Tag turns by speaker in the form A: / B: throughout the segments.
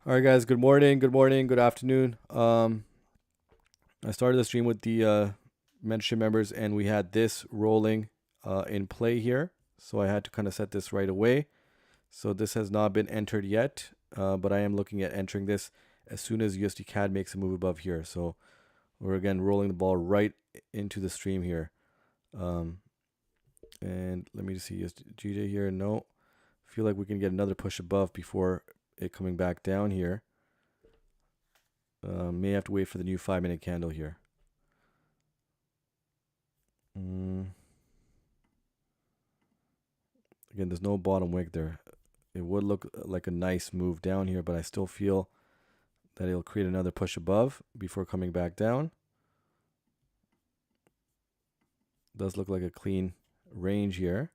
A: All right, guys. Good morning. Good morning. Good afternoon. I started the stream with the mentorship members, and we had this rolling in play here. So I had to kind of set this right away. So this has not been entered yet, but I am looking at entering this as soon as USD CAD makes a move above here. So we're again rolling the ball right into the stream here. And let me just see GJ here. No, feel like we can get another push above before it coming back down here. May have to wait for the new 5-minute candle here. Again, there's no bottom wick there. It would look like a nice move down here, but I still feel that it'll create another push above before coming back down. Does look like a clean range here,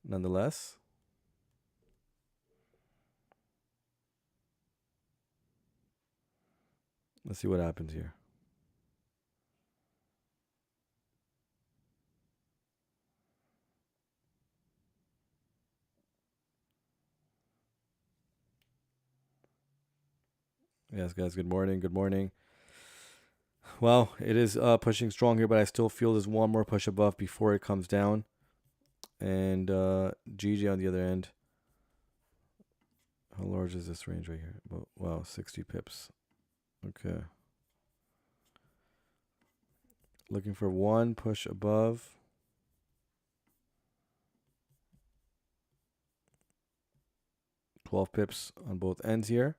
A: nonetheless. Let's see what happens here. Yes, guys, good morning. Good morning. Well, it is pushing strong here, but I still feel there's one more push above before it comes down. And GG on the other end. How large is this range right here? Wow, 60 pips. Okay. Looking for one push above. $12 pips on both ends here.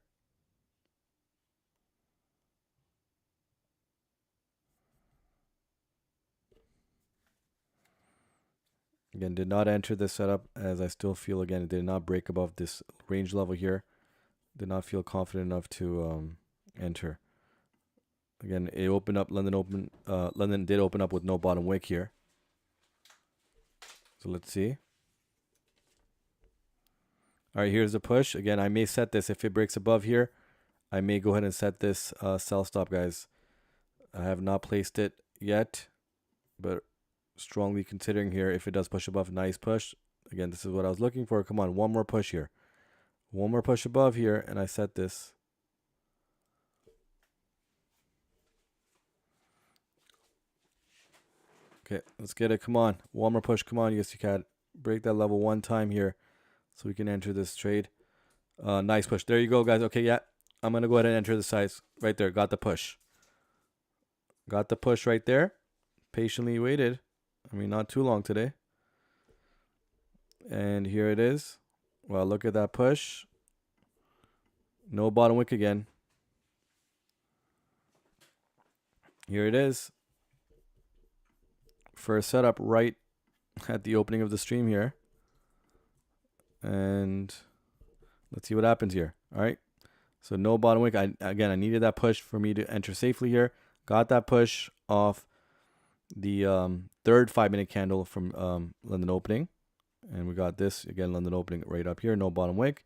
A: Again, did not enter this setup, as I still feel, again, it did not break above this range level here. Did not feel confident enough to enter. Again, it opened up, London did open up with no bottom wick here. So let's see. All right, here's the push. Again, I may set this if it breaks above here. I may go ahead and set this sell stop, guys. I have not placed it yet, but strongly considering here if it does push above. Nice push. Again, this is what I was looking for. Come on, one more push here. One more push above here, and I set this. Okay, let's get it. Come on. One more push. Come on, USD CAD. Break that level one time here so we can enter this trade. Nice push. There you go, guys. Okay, yeah. I'm going to go ahead and enter the size right there. Got the push. Got the push right there. Patiently waited. I mean, not too long today. And here it is. Well, look at that push. No bottom wick again. Here it is. First setup right at the opening of the stream here. And let's see what happens here. All right. So no bottom wick. I needed that push for me to enter safely here. Got that push off the third 5-minute candle from London opening. And we got this, again, London opening right up here. No bottom wick.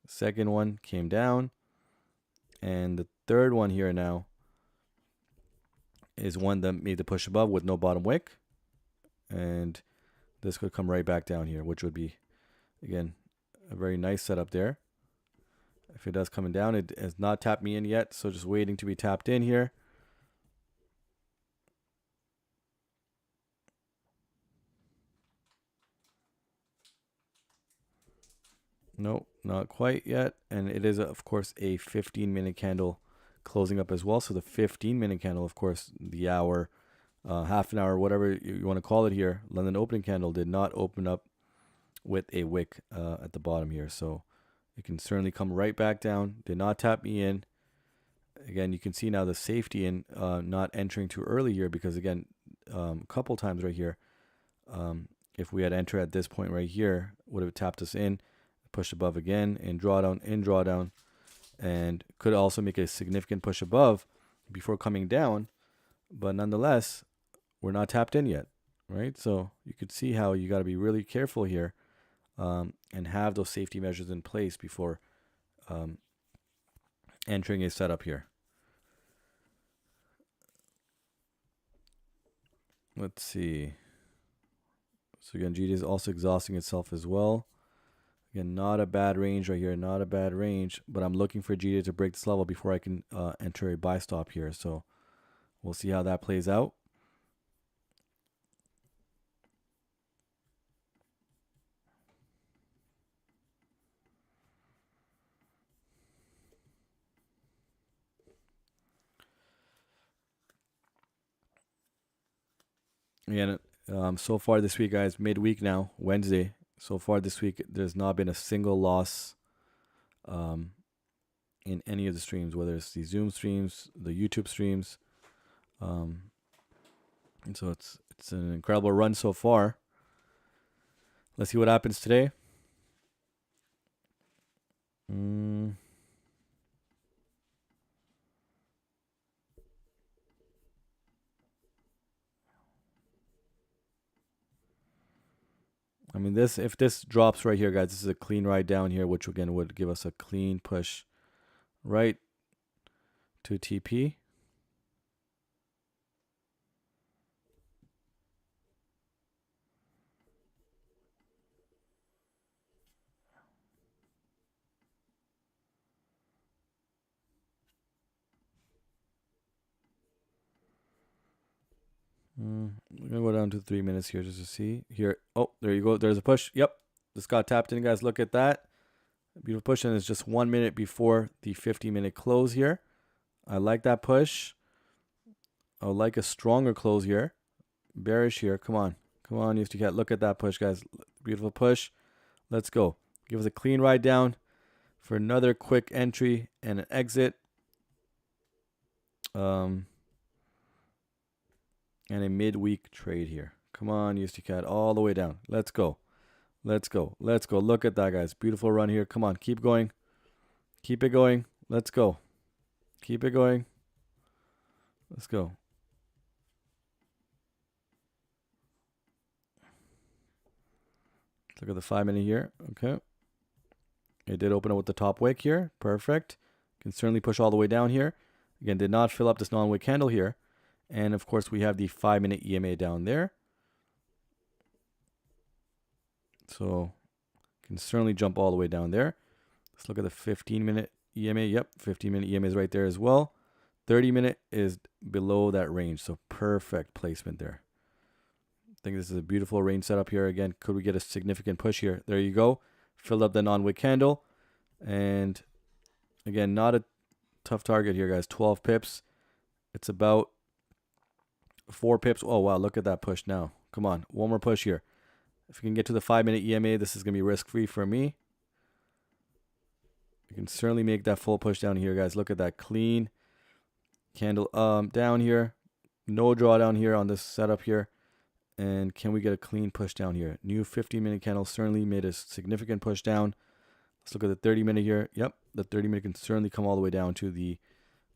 A: Second one came down. And the third one here now is one that made the push above with no bottom wick. And this could come right back down here, which would be, again, a very nice setup there. If it does coming down, it has not tapped me in yet, so just waiting to be tapped in here. Nope, not quite yet. And it is, of course, a 15-minute candle closing up as well. So the 15-minute candle, of course, the hour, half an hour, whatever you want to call it here, London opening candle did not open up with a wick at the bottom here. So it can certainly come right back down. Did not tap me in. Again, you can see now the safety in not entering too early here because, again, a couple times right here, if we had entered at this point right here, would have tapped us in, pushed above again, in drawdown, and could also make a significant push above before coming down. But nonetheless, we're not tapped in yet, right? So you could see how you got to be really careful here and have those safety measures in place before entering a setup here. Let's see. So again, GD is also exhausting itself as well. Again, not a bad range right here, not a bad range, but I'm looking for GD to break this level before I can enter a buy stop here. So we'll see how that plays out. Again, so far this week, guys, midweek now, Wednesday. So far this week, there's not been a single loss in any of the streams, whether it's the Zoom streams, the YouTube streams. And so it's an incredible run so far. Let's see what happens today. I mean, if this drops right here, guys, this is a clean ride down here, which again would give us a clean push right to TP. I'm gonna go down to 3 minutes here just to see here. Oh, there you go. There's a push. Yep, this got tapped in, guys. Look at that. Beautiful push, and it's just 1 minute before the 50-minute close here. I like that push. I would like a stronger close here. Bearish here. Come on. Come on, used to get. Look at that push, guys. Beautiful push. Let's go. Give us a clean ride down for another quick entry and an exit. And a midweek trade here. Come on, USD all the way down. Let's go. Let's go. Let's go. Look at that, guys. Beautiful run here. Come on, keep going. Keep it going. Let's go. Keep it going. Let's go. Look at the 5 minute here. Okay. It did open up with the top wick here. Perfect. Can certainly push all the way down here. Again, did not fill up this non-wick candle here. And of course, we have the 5 minute EMA down there. So can certainly jump all the way down there. Let's look at the 15 minute EMA. Yep, 15 minute EMA is right there as well. 30 minute is below that range. So perfect placement there. I think this is a beautiful range setup here. Again, could we get a significant push here? There you go. Filled up the non-wick candle. And again, not a tough target here, guys. 12 pips. It's about 4 pips. Oh, wow. Look at that push now. Come on. One more push here. If we can get to the 5 minute EMA, this is going to be risk-free for me. You can certainly make that full push down here, guys. Look at that clean candle down here. No drawdown here on this setup here. And can we get a clean push down here? New 15-minute candle certainly made a significant push down. Let's look at the 30-minute here. Yep, the 30-minute can certainly come all the way down to the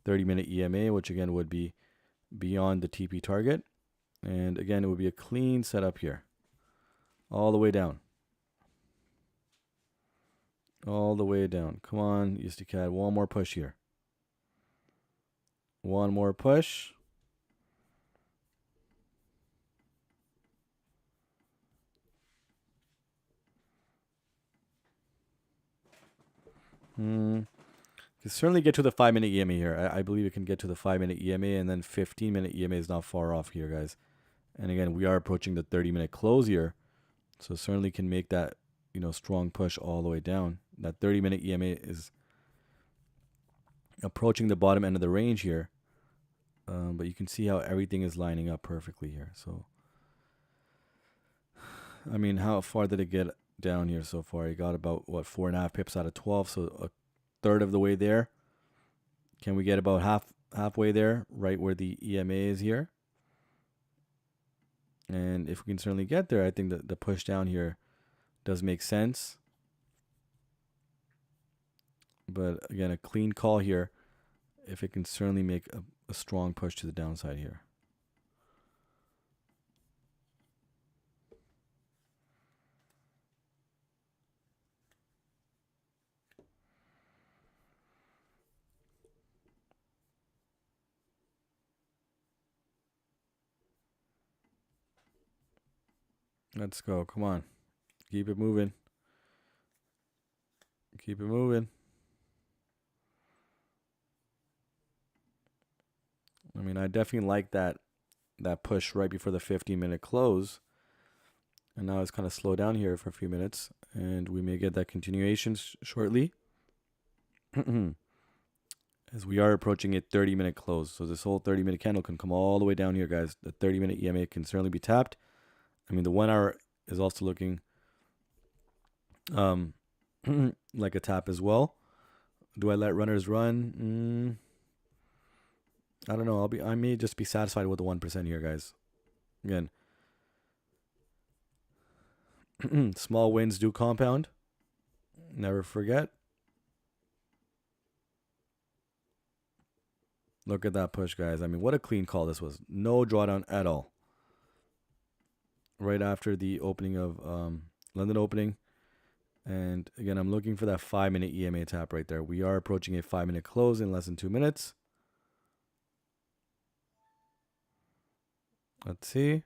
A: 30-minute EMA, which again would be beyond the TP target. And again, it would be a clean setup here. All the way down. All the way down. Come on, USD-CAD. One more push here. One more push. Can certainly get to the 5 minute EMA here. I believe it can get to the 5 minute EMA, and then 15-minute EMA is not far off here, guys. And again, we are approaching the 30-minute close here. So certainly can make that, strong push all the way down. That 30-minute EMA is approaching the bottom end of the range here. But you can see how everything is lining up perfectly here. So, I mean, how far did it get down here so far? You got about, 4.5 pips out of 12. So a third of the way there. Can we get about halfway there, right where the EMA is here? And if we can certainly get there, I think that the push down here does make sense. But again, a clean call here, if it can certainly make a strong push to the downside here. Let's go. Come on. Keep it moving. Keep it moving. I mean, I definitely like that push right before the 15-minute close. And now it's kind of slowed down here for a few minutes, and we may get that continuation shortly. As we are approaching a 30-minute close. So this whole 30-minute candle can come all the way down here, guys. The 30-minute EMA can certainly be tapped. I mean, the 1 hour is also looking like a tap as well. Do I let runners run? I don't know. I may just be satisfied with the 1% here, guys. Again, small wins do compound. Never forget. Look at that push, guys. I mean, what a clean call this was. No drawdown at all. Right after the opening of London opening. And again, I'm looking for that 5-minute EMA tap right there. We are approaching a 5-minute close in less than 2 minutes. Let's see.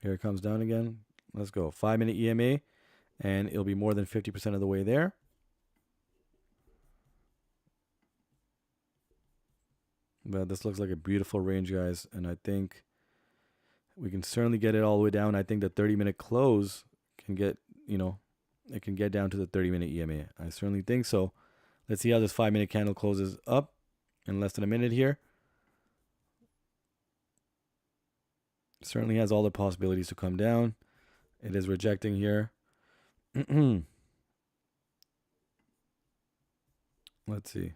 A: Here it comes down again. Let's go. 5-minute EMA, and it'll be more than 50% of the way there. But this looks like a beautiful range, guys, and I think we can certainly get it all the way down. I think the 30-minute close can get, it can get down to the 30-minute EMA. I certainly think so. Let's see how this 5-minute candle closes up in less than a minute here. Certainly has all the possibilities to come down. It is rejecting here. Let's see.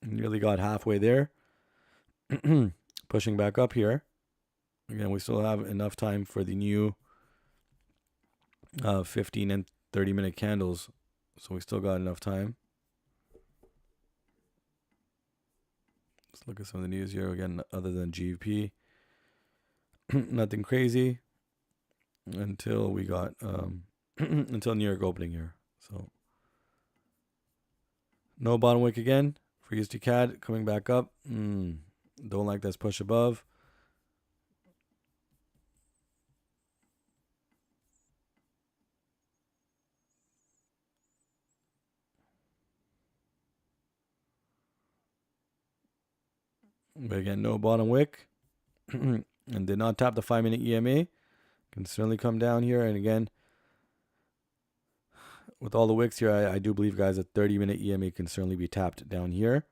A: Nearly got halfway there. Pushing back up here. Again, we still have enough time for the new 15 and 30-minute candles. So we still got enough time. Let's look at some of the news here. Again, other than GBP. Nothing crazy until we got until New York opening here. So no bottom wick again for USD CAD coming back up. Don't like this push above. But again, no bottom wick. And did not tap the 5-minute EMA. Can certainly come down here. And again, with all the wicks here, I do believe, guys, a 30-minute EMA can certainly be tapped down here.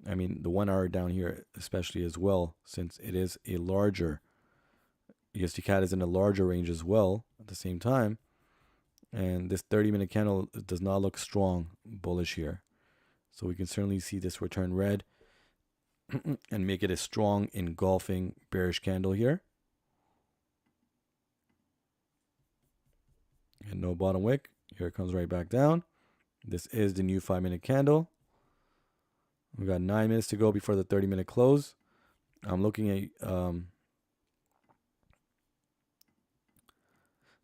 A: I mean, the 1 hour down here especially as well, since it is a larger, USD CAD is in a larger range as well at the same time. And this 30-minute candle does not look strong bullish here. So we can certainly see this return red and make it a strong engulfing bearish candle here. And no bottom wick. Here it comes right back down. This is the new 5-minute candle. We got 9 minutes to go before the 30-minute close. I'm looking at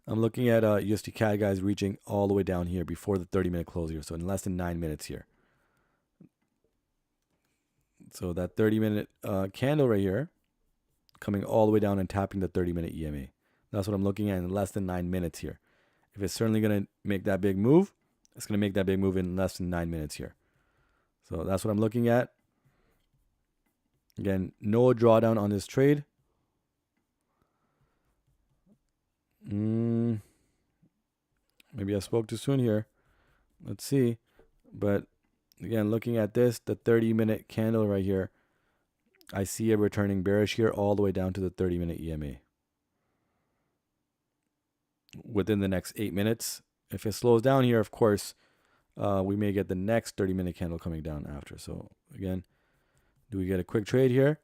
A: USD CAD, guys, reaching all the way down here before the 30-minute close here. So in less than 9 minutes here. So that 30-minute candle right here coming all the way down and tapping the 30-minute EMA. That's what I'm looking at in less than 9 minutes here. If it's certainly going to make that big move, it's going to make that big move in less than 9 minutes here. So that's what I'm looking at. Again, no drawdown on this trade. Maybe I spoke too soon here. Let's see. But again, looking at this, the 30-minute candle right here, I see it returning bearish here all the way down to the 30-minute EMA. Within the next 8 minutes. If it slows down here, of course, we may get the next 30-minute candle coming down after. So again, do we get a quick trade here?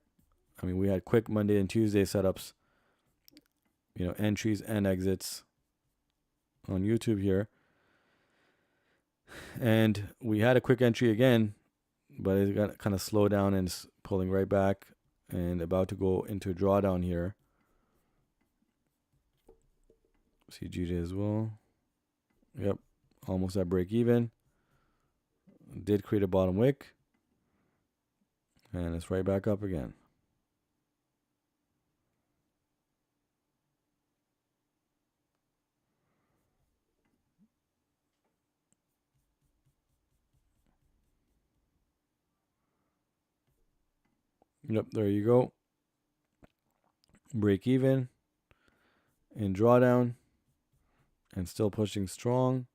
A: I mean, we had quick Monday and Tuesday setups, entries and exits on YouTube here. And we had a quick entry again, but it got kind of slowed down and pulling right back and about to go into a drawdown here. CGJ as well. Yep, almost at break even. Did create a bottom wick. And it's right back up again. Yep, there you go. Break even in drawdown and still pushing strong.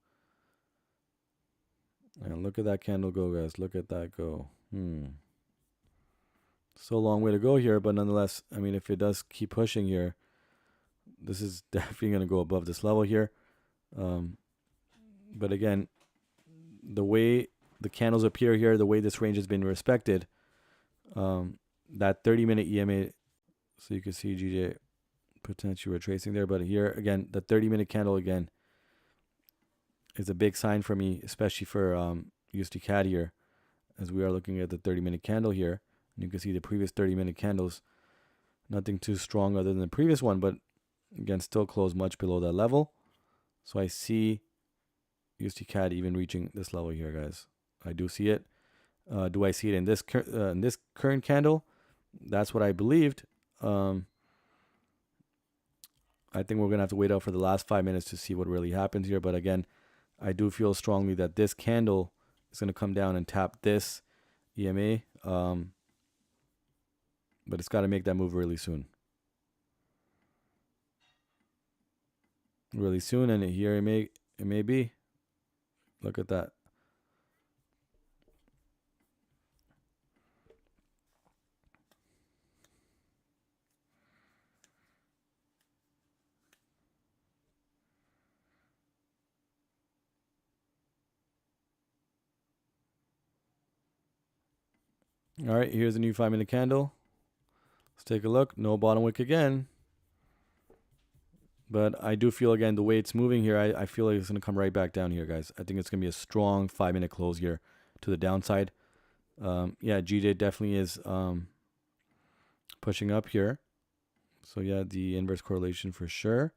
A: And look at that candle go, guys. Look at that go. So long way to go here, but nonetheless, I mean, if it does keep pushing here, this is definitely going to go above this level here. But again, the way the candles appear here, the way this range has been respected, that 30-minute EMA, so you can see GJ potentially retracing there. But here, again, the 30-minute candle, again, is a big sign for me, especially for USD CAD here, as we are looking at the 30-minute candle here. And you can see the previous 30-minute candles, nothing too strong other than the previous one, but again, still closed much below that level. So I see USD CAD even reaching this level here, guys. I do see it. Do I see it in this current candle? That's what I believed. I think we're going to have to wait out for the last 5 minutes to see what really happens here. But again, I do feel strongly that this candle is going to come down and tap this EMA. But it's got to make that move really soon. Really soon, and here it may be. Look at that. All right, here's a new 5-minute candle. Let's take a look. No bottom wick again. But I do feel, again, the way it's moving here, I feel like it's going to come right back down here, guys. I think it's going to be a strong 5-minute close here to the downside. Yeah, GJ definitely is pushing up here. So, yeah, the inverse correlation for sure.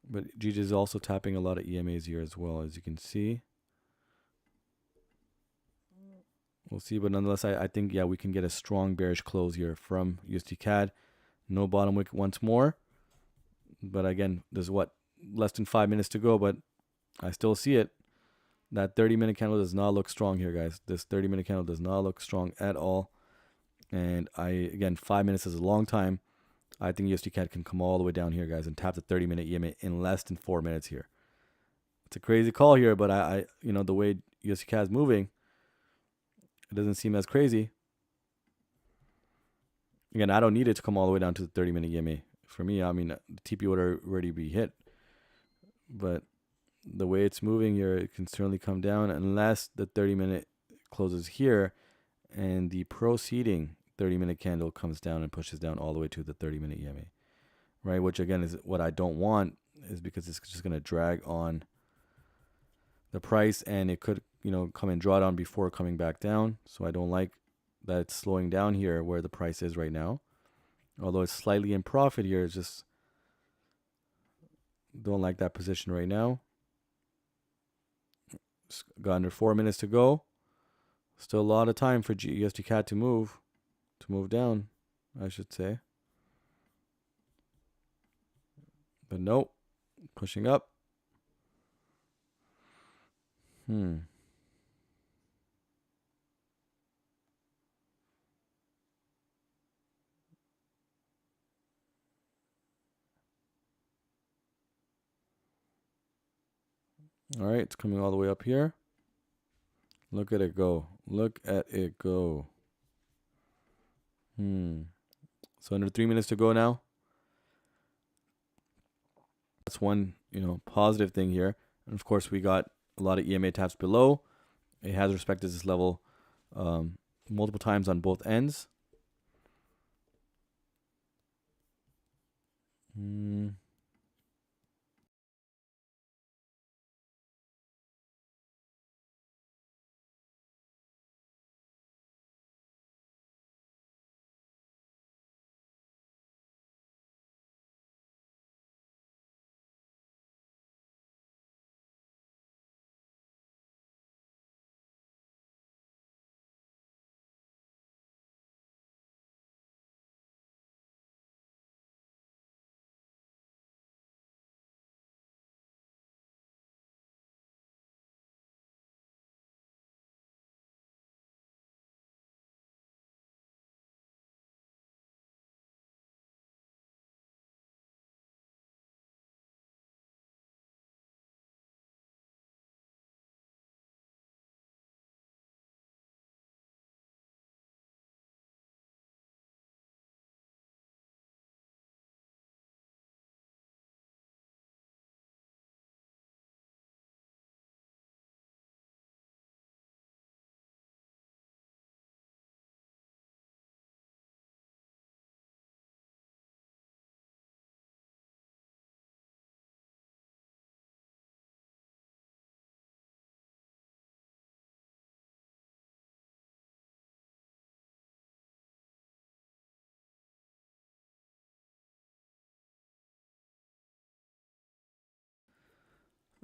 A: But GJ is also tapping a lot of EMAs here as well, as you can see. We'll see, but nonetheless, I think, yeah, we can get a strong bearish close here from USD CAD. No bottom wick once more. But again, there's less than 5 minutes to go, but I still see it. That 30-minute candle does not look strong here, guys. This 30-minute candle does not look strong at all. And again, 5 minutes is a long time. I think USD CAD can come all the way down here, guys, and tap the 30-minute EMA in less than 4 minutes here. It's a crazy call here, but I the way USD CAD is moving, it doesn't seem as crazy. Again, I don't need it to come all the way down to the 30-minute EMA. For me, I mean, the TP would already be hit. But the way it's moving here, it can certainly come down unless the 30-minute closes here and the preceding 30-minute candle comes down and pushes down all the way to the 30-minute EMA. Right, which again is what I don't want, is because it's just going to drag on the price, and it could, come and draw down before coming back down. So I don't like that it's slowing down here where the price is right now. Although it's slightly in profit here, it's just don't like that position right now. Just got under 4 minutes to go. Still a lot of time for USD CAD to move down, I should say. But nope, pushing up. All right, it's coming all the way up here. Look at it go. Look at it go. So under 3 minutes to go now. That's one, positive thing here. And of course, we got a lot of EMA taps below. It has respected this level multiple times on both ends.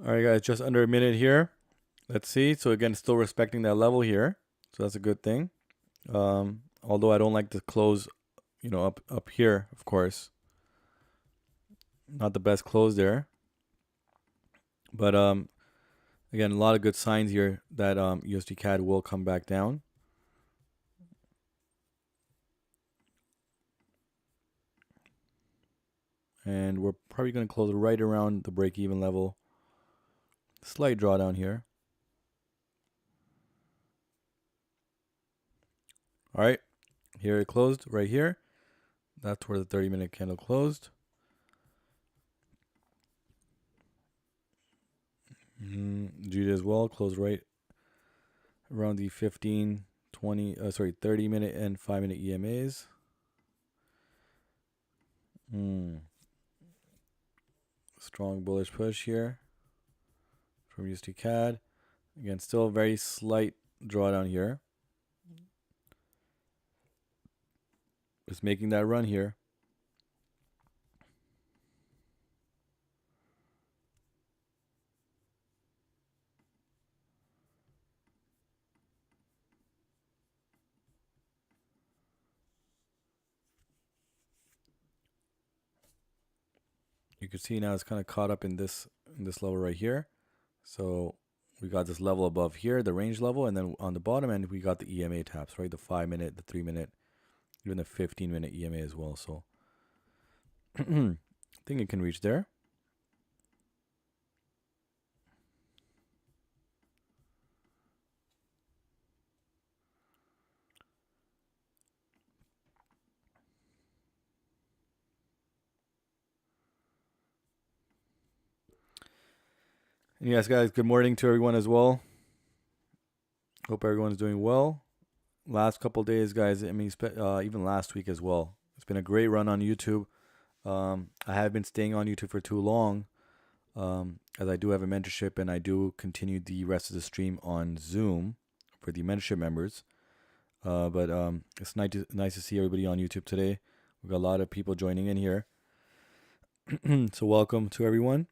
A: All right, guys, just under a minute here. Let's see. So again, still respecting that level here. So that's a good thing. Although I don't like to close, up here, of course. Not the best close there. But again, a lot of good signs here that USD CAD will come back down. And we're probably going to close right around the break-even level. Slight drawdown here. All right, here it closed right here. That's where the 30-minute candle closed. GD as well closed right around the 15, 20, 30-minute and 5-minute EMAs. Strong bullish push here from USD CAD. Again, still a very slight drawdown here. Just making that run here. You can see now it's kind of caught up in this level right here. So we got this level above here, the range level, and then on the bottom end we got the EMA taps, right? The 5-minute, the 3-minute, even the 15-minute EMA as well. So I think it can reach there. And yes, guys, good morning to everyone as well. Hope everyone's doing well. Last couple days, guys, I mean, even last week as well. It's been a great run on YouTube. I have been staying on YouTube for too long, as I do have a mentorship and I do continue the rest of the stream on Zoom for the mentorship members. But it's nice to see everybody on YouTube today. We've got a lot of people joining in here. So welcome to everyone.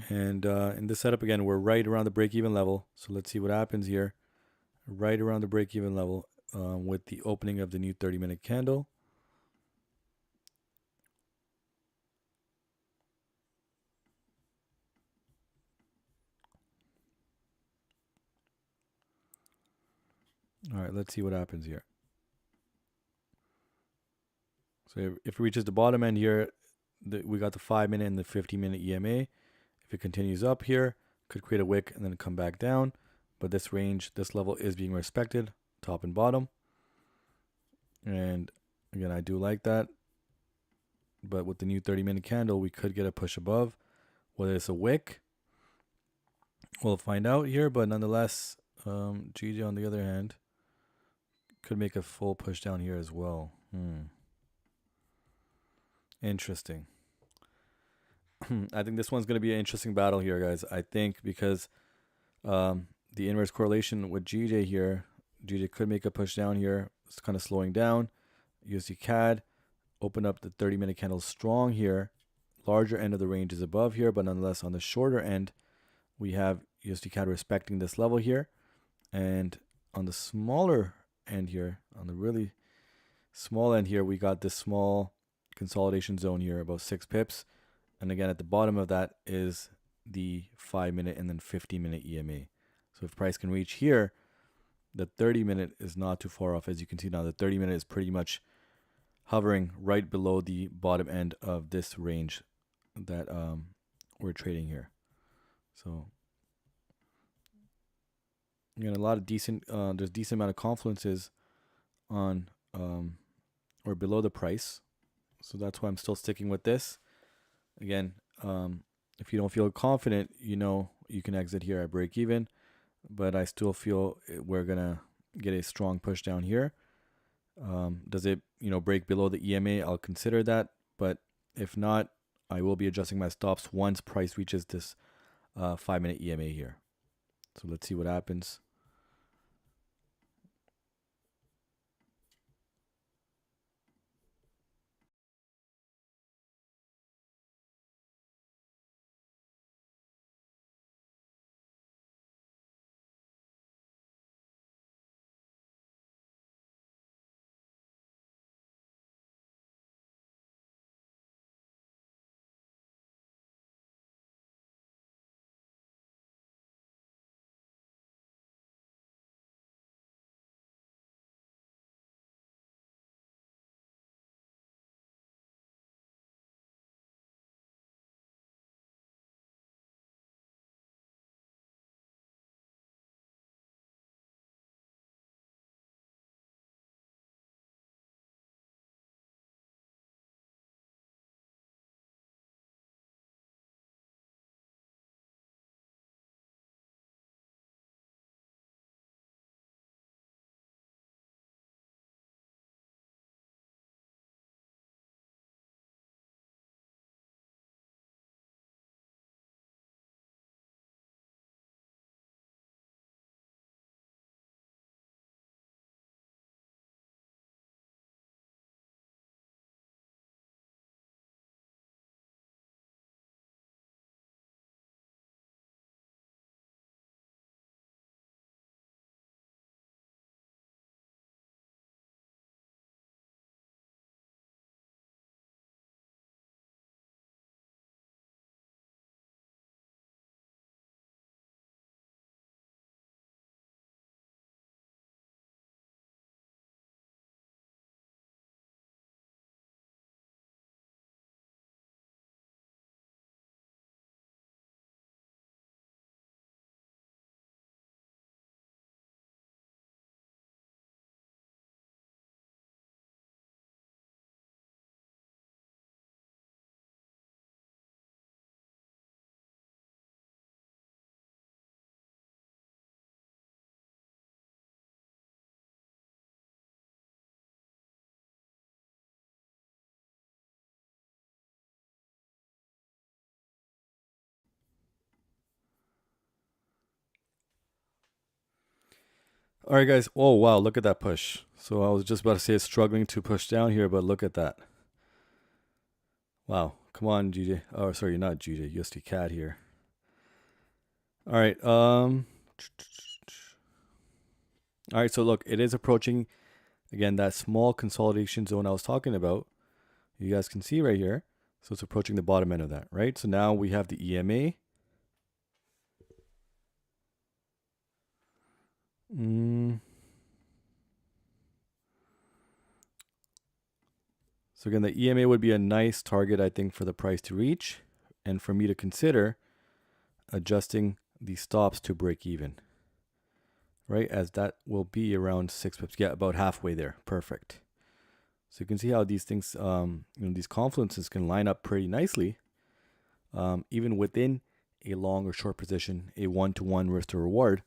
A: And in this setup, again, we're right around the break-even level. So let's see what happens here. Right around the break-even level with the opening of the new 30-minute candle. All right, let's see what happens here. So if it reaches the bottom end here, we got the 5-minute and the 15-minute EMA. If it continues up here, could create a wick and then come back down. But this range, this level is being respected, top and bottom. And again, I do like that. But with the new 30-minute candle, we could get a push above. Whether it's a wick, we'll find out here. But nonetheless, GJ on the other hand could make a full push down here as well. Interesting. I think this one's going to be an interesting battle here, guys. I think because the inverse correlation with GJ here, GJ could make a push down here. It's kind of slowing down. USD CAD open up the 30-minute candle strong here. Larger end of the range is above here, but nonetheless on the shorter end, we have USD CAD respecting this level here. And on the smaller end here, on the really small end here, we got this small consolidation zone here, about 6 pips. And again, at the bottom of that is the 5-minute and then 15-minute EMA. So if price can reach here, the 30-minute is not too far off. As you can see now, the 30-minute is pretty much hovering right below the bottom end of this range that we're trading here. So again, a lot of decent, there's decent amount of confluences on or below the price. So that's why I'm still sticking with this. Again, if you don't feel confident, you can exit here at break even, but I still feel we're gonna get a strong push down here. Does it, break below the EMA? I'll consider that, but if not, I will be adjusting my stops once price reaches this 5-minute EMA here. So let's see what happens. All right, guys. Oh, wow. Look at that push. So I was just about to say it's struggling to push down here, but look at that. Wow. Come on, GJ. Oh, sorry, not GJ. USD CAD here. All right. All right. So look, it is approaching again that small consolidation zone I was talking about. You guys can see right here. So it's approaching the bottom end of that, right? So now we have the EMA. So again, the EMA would be a nice target, I think, for the price to reach and for me to consider adjusting the stops to break even, right? As that will be around 6 pips. Yeah, about halfway there. Perfect. So you can see how these things, these confluences can line up pretty nicely, even within a long or short position, a one-to-one risk to reward.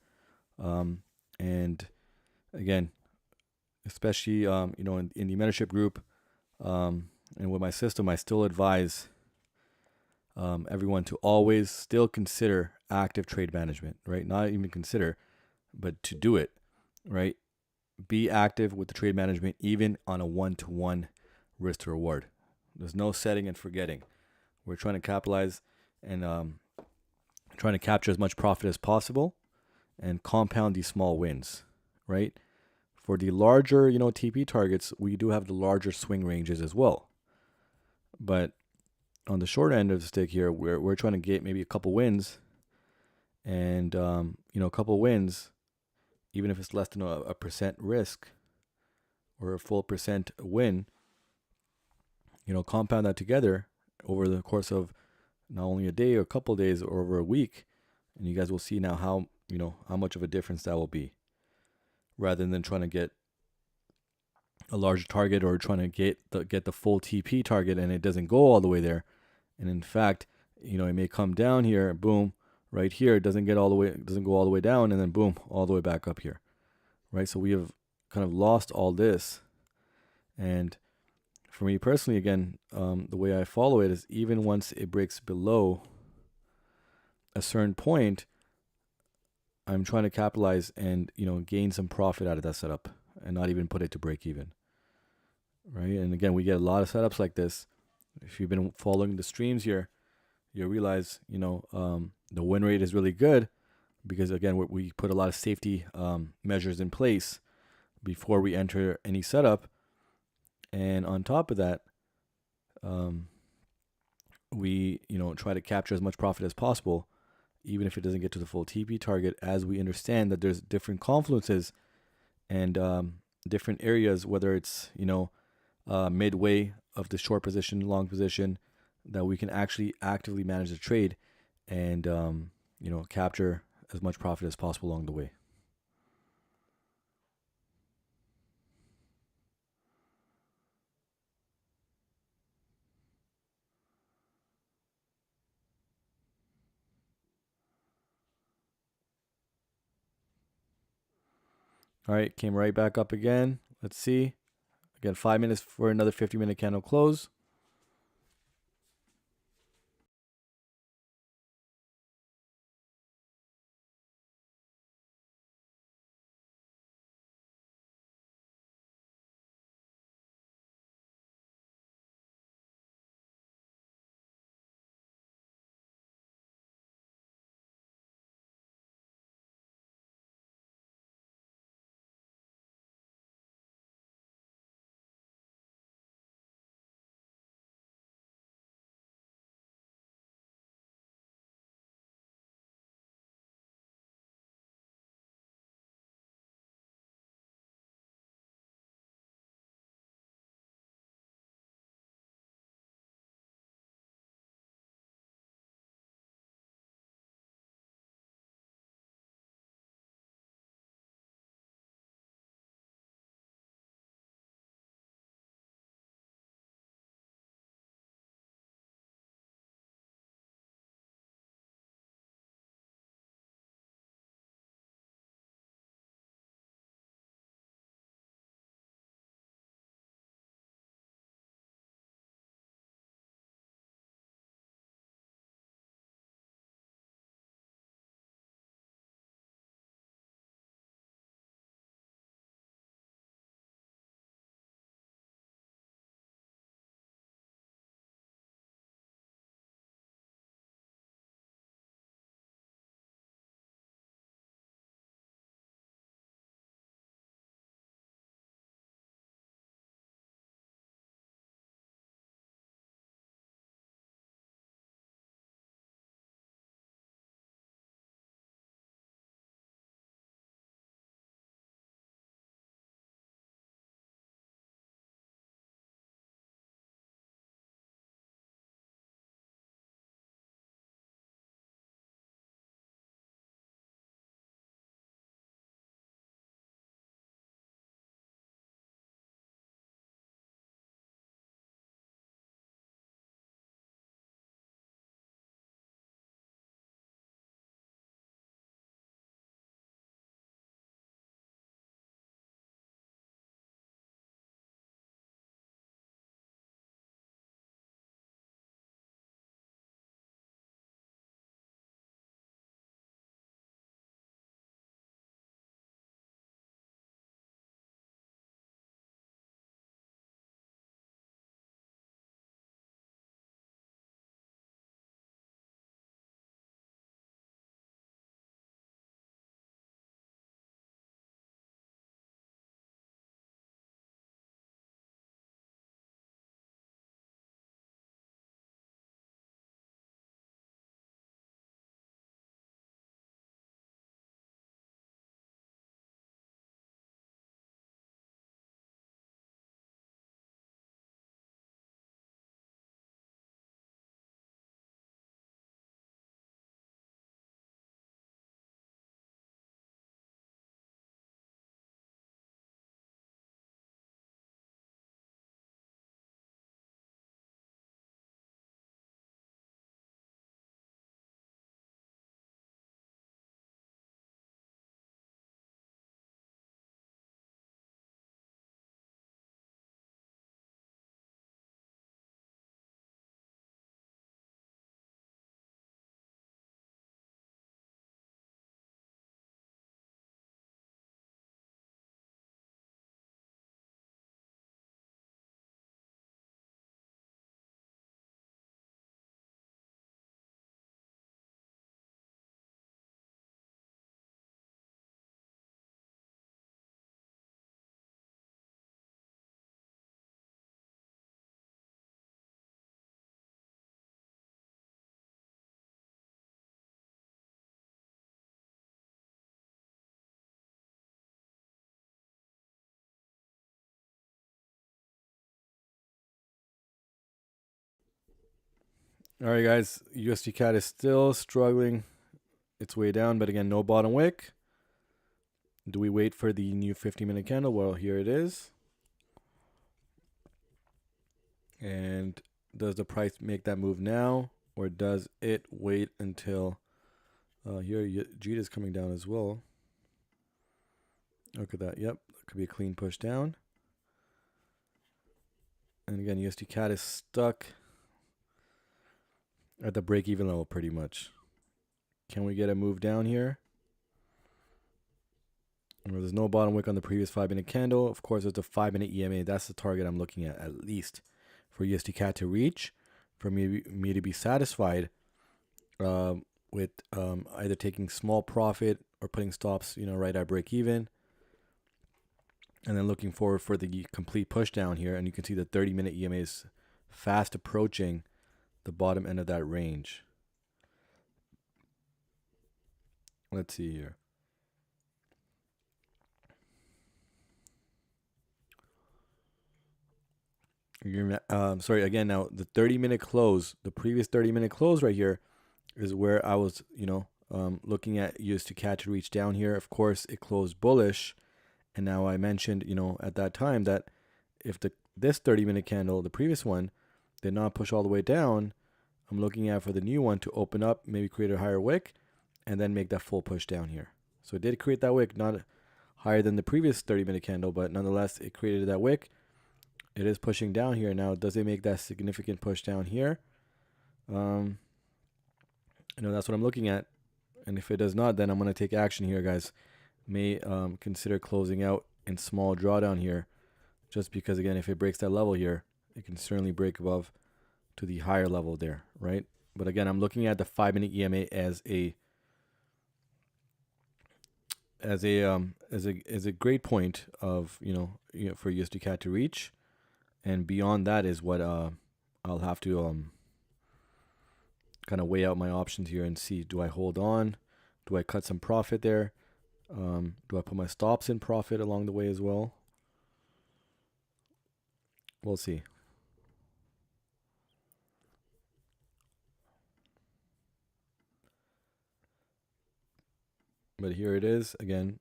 A: And again, especially, in the mentorship group, and with my system, I still advise everyone to always still consider active trade management, right? Not even consider, but to do it, right? Be active with the trade management, even on a one-to-one risk to reward. There's no setting and forgetting. We're trying to capitalize and trying to capture as much profit as possible and compound these small wins, right? For the larger, TP targets, we do have the larger swing ranges as well. But on the short end of the stick here, we're trying to get maybe a couple wins, and a couple wins, even if it's less than a percent risk or a full percent win, compound that together over the course of not only a day or a couple days or over a week, and you guys will see now how much of a difference that will be, rather than trying to get a larger target or trying to get the full TP target and it doesn't go all the way there. And in fact, it may come down here, boom, right here, it doesn't go all the way down, and then boom, all the way back up here, right? So we have kind of lost all this. And for me personally, again, the way I follow it is even once it breaks below a certain point, I'm trying to capitalize and gain some profit out of that setup and not even put it to break even, right? And again, we get a lot of setups like this. If you've been following the streams here, you'll realize the win rate is really good because again we put a lot of safety measures in place before we enter any setup, and on top of that, we try to capture as much profit as possible, even if it doesn't get to the full TP target, as we understand that there's different confluences and different areas, whether it's midway of the short position, long position, that we can actually actively manage the trade and capture as much profit as possible along the way. All right, came right back up again. Let's see. Again, 5 minutes for another 50-minute candle close. All right, guys, USD CAD is still struggling its way down, but again, no bottom wick. Do we wait for the new 50-minute candle? Well, here it is. And does the price make that move now, or does it wait until here Jita is coming down as well? Look at that. Yep, could be a clean push down. And again, USD CAD is stuck at the break-even level pretty much. Can we get a move down here? Well, there's no bottom wick on the previous 5-minute candle. Of course, there's a 5-minute EMA. That's the target I'm looking at least for USD CAD to reach, for me to be satisfied with either taking small profit or putting stops, right at break even. And then looking forward for the complete push down here. And you can see the 30-minute EMA is fast approaching the bottom end of that range. Let's see here. Sorry, again, now the 30-minute close, the previous 30-minute close right here is where I was, looking at USD CAD to reach down here. Of course, it closed bullish. And now I mentioned, at that time that if this 30-minute candle, the previous one, did not push all the way down, I'm looking at for the new one to open up, maybe create a higher wick, and then make that full push down here. So it did create that wick, not higher than the previous 30-minute candle, but nonetheless, it created that wick. It is pushing down here. Now, does it make that significant push down here? That's what I'm looking at. And if it does not, then I'm going to take action here, guys. May consider closing out in small drawdown here, just because, again, if it breaks that level here, it can certainly break above to the higher level there, right? But again, I'm looking at the 5-minute EMA as a great point of for USD CAD to reach, and beyond that is what I'll have to kind of weigh out my options here and see, do I hold on, do I cut some profit there, do I put my stops in profit along the way as well? We'll see. But here it is again.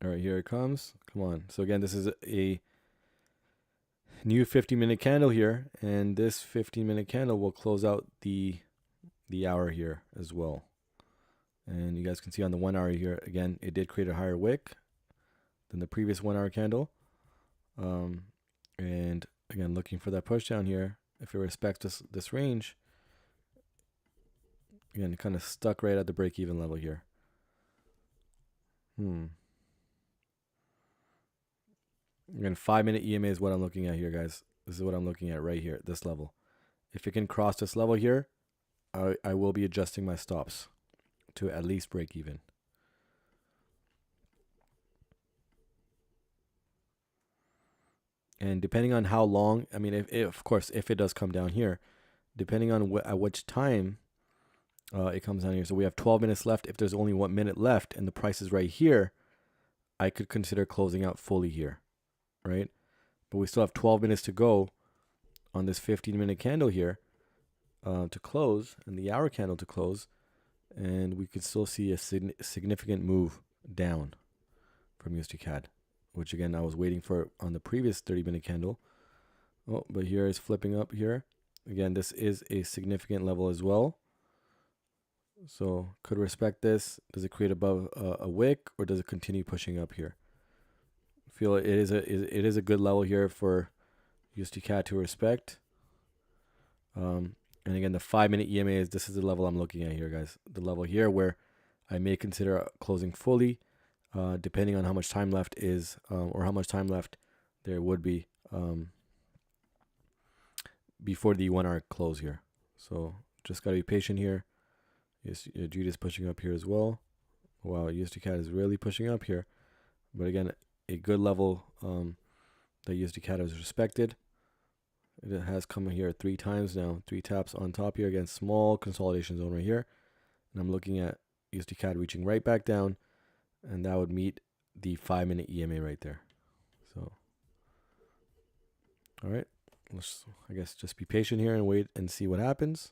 A: All right, here it comes. Come on. So again, this is a new 50-minute candle here, and this 15-minute candle will close out the hour here as well. And you guys can see on the 1 hour here, again, it did create a higher wick than the previous 1 hour candle. And again, looking for that push down here. If it respects this range, again, kind of stuck right at the break-even level here. Again, 5-minute EMA is what I'm looking at here, guys. This is what I'm looking at right here at this level. If it can cross this level here, I will be adjusting my stops to at least break even. And depending on how long, I mean, of course, if it does come down here, depending on at which time it comes down here. So we have 12 minutes left. If there's only 1 minute left and the price is right here, I could consider closing out fully here, right? But we still have 12 minutes to go on this 15-minute candle here to close, and the hour candle to close, and we could still see a significant move down from USD CAD, which again I was waiting for on the previous 30-minute candle. Oh, but here is flipping up here. Again, this is a significant level as well. So could respect this. Does it create above a wick, or does it continue pushing up here? I feel it is a good level here for USD CAD to respect. And again, the 5-minute EMA this is the level I'm looking at here, guys. The level here where I may consider closing fully, depending on how much time left is, or how much time left there would be before the 1 hour close here. So just gotta be patient here. Yes, Jude is pushing up here as well. Wow, USD CAD is really pushing up here. But again, a good level that USD CAD has respected. It has come here 3 times now, 3 taps on top here. Again, small consolidation zone right here. And I'm looking at USD CAD reaching right back down, and that would meet the 5-minute EMA right there. So All right. Let's, I guess, just be patient here and wait and see what happens.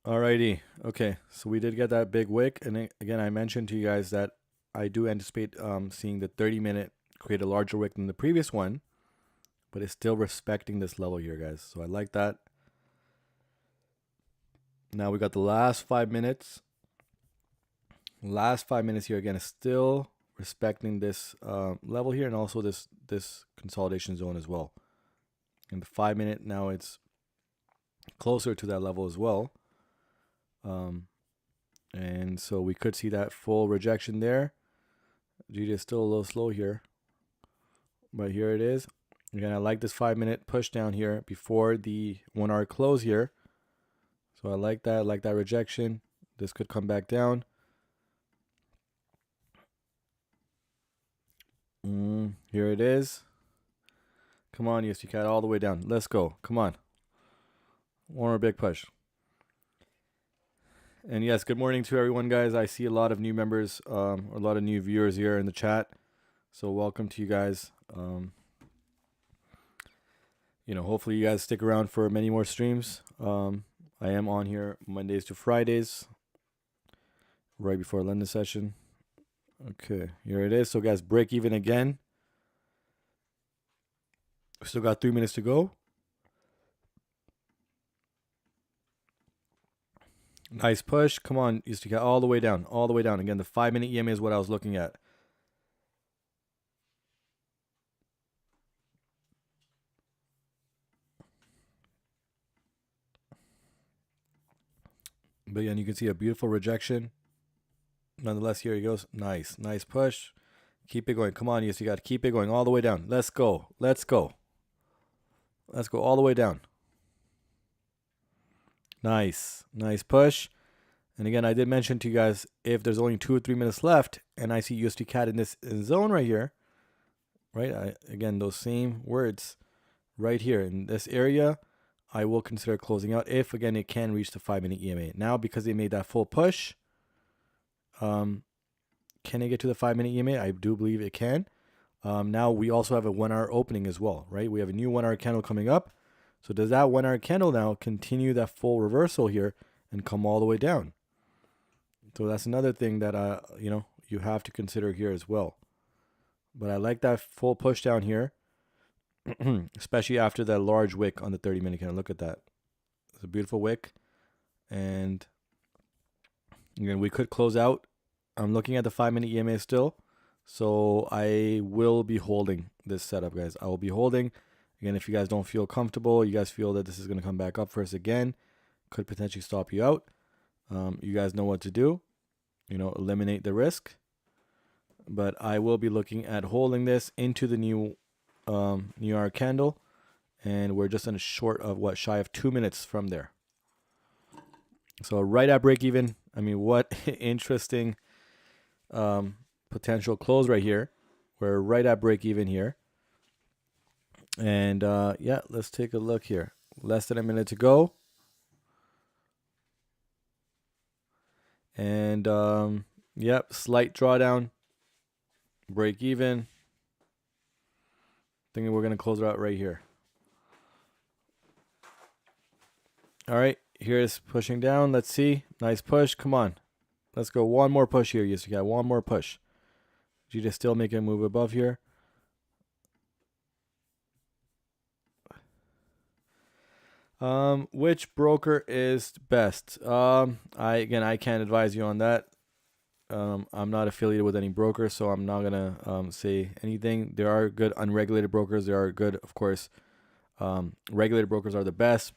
A: Alrighty. Okay. So we did get that big wick. And again, I mentioned to you guys that I do anticipate seeing the 30-minute create a larger wick than the previous one, but it's still respecting this level here, guys. So I like that. Now we got the last 5 minutes. Last 5 minutes here again is still respecting this level here, and also this consolidation zone as well. In the 5 minute now it's closer to that level as well. And so we could see that full rejection there. GD is still a little slow here, but here it is. Again, I like this 5 minute push down here before the 1 hour close here. So I like that rejection. This could come back down. Here it is. Come on, USD CAD all the way down. Let's go. Come on. One more big push. And yes, good morning to everyone, guys. I see a lot of new members, a lot of new viewers here in the chat. So welcome to you guys. Hopefully you guys stick around for many more streams. I am on here Mondays to Fridays, right before London session. Okay, here it is. So guys, break even again. We still got 3 minutes to go. Nice push. Come on, used to get all the way down, all the way down. Again, the 5 minute EMA is what I was looking at. But again, you can see a beautiful rejection. Nonetheless, here he goes. Nice push. Keep it going. Come on, you got to keep it going all the way down. Let's go. Let's go all the way down. Nice push. And again, I did mention to you guys, if there's only 2 or 3 minutes left and I see USD CAD in this zone right here, right? Again, those same words right here in this area, I will consider closing out if, again, it can reach the 5 minute EMA. Now, because they made that full push, can it get to the 5 minute EMA? I do believe it can. Now, we also have a 1 hour opening as well, right? We have a new 1 hour candle coming up. So does that 1 hour candle now continue that full reversal here and come all the way down? So that's another thing that, you have to consider here as well. But I like that full push down here, especially after that large wick on the 30-minute candle. Look at that. It's a beautiful wick. And again, we could close out. I'm looking at the 5 minute EMA still. So I will be holding this setup, guys. I will be holding. Again, if you guys don't feel comfortable, you guys feel that this is going to come back up for us again, could potentially stop you out. You guys know what to do. Eliminate the risk. But I will be looking at holding this into the new hour candle. And we're just in a short of shy of 2 minutes from there. So right at break even. I mean, what interesting potential close right here. We're right at break even here. And yeah, let's take a look here. Less than a minute to go. And yep, slight drawdown. Break even. Thinking we're going to close it out right here. All right, here's pushing down. Let's see. Nice push. Come on. Let's go. One more push here. Yes, we got one more push. You just still make a move above here. Which broker is best? I can't advise you on that. I'm not affiliated with any broker, so I'm not gonna say anything. There are good unregulated brokers. There are good, of course. Regulated brokers are the best,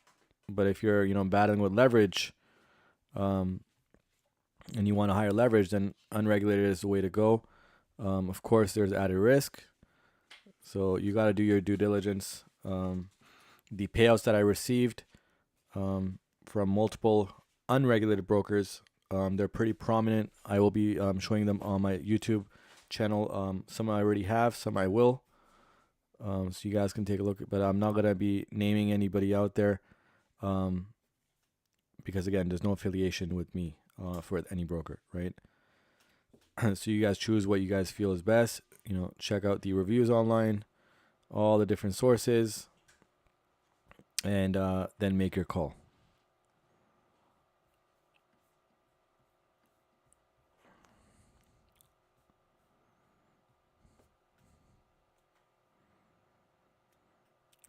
A: but if you're battling with leverage, and you want a higher leverage, then unregulated is the way to go. Of course, there's added risk, so you got to do your due diligence. The payouts that I received from multiple unregulated brokers, they're pretty prominent. I will be showing them on my YouTube channel. Some I already have, some I will. So you guys can take a look. But I'm not going to be naming anybody out there because, again, there's no affiliation with me for any broker, right? So you guys choose what you guys feel is best. Check out the reviews online, all the different sources, and then make your call.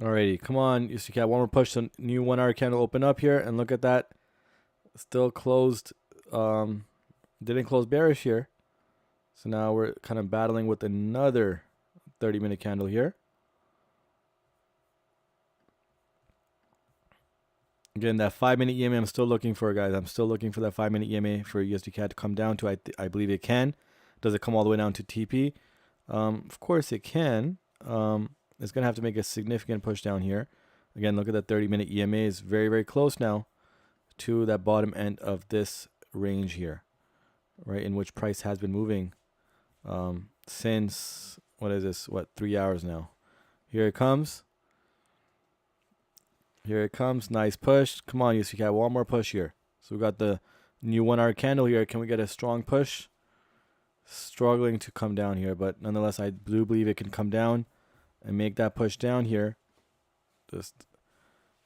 A: Alrighty, come on, USD CAD. One more push. The new 1 hour candle open up here, and look at that. Still closed. Didn't close bearish here. So now we're kind of battling with another 30-minute candle here. Again, that 5-minute EMA I'm still looking for, guys. I'm still looking for that 5-minute EMA for USD CAD to come down to. I believe it can. Does it come all the way down to TP? Of course it can. It's going to have to make a significant push down here. Again, look at that 30-minute EMA is very, very close now to that bottom end of this range here, right, in which price has been moving since, what is this, 3 hours now. Here it comes. Here it comes. Nice push. Come on, USD CAD. One more push here. So we got the new 1 hour candle here. Can we get a strong push? Struggling to come down here, but nonetheless, I do believe it can come down and make that push down here. Just,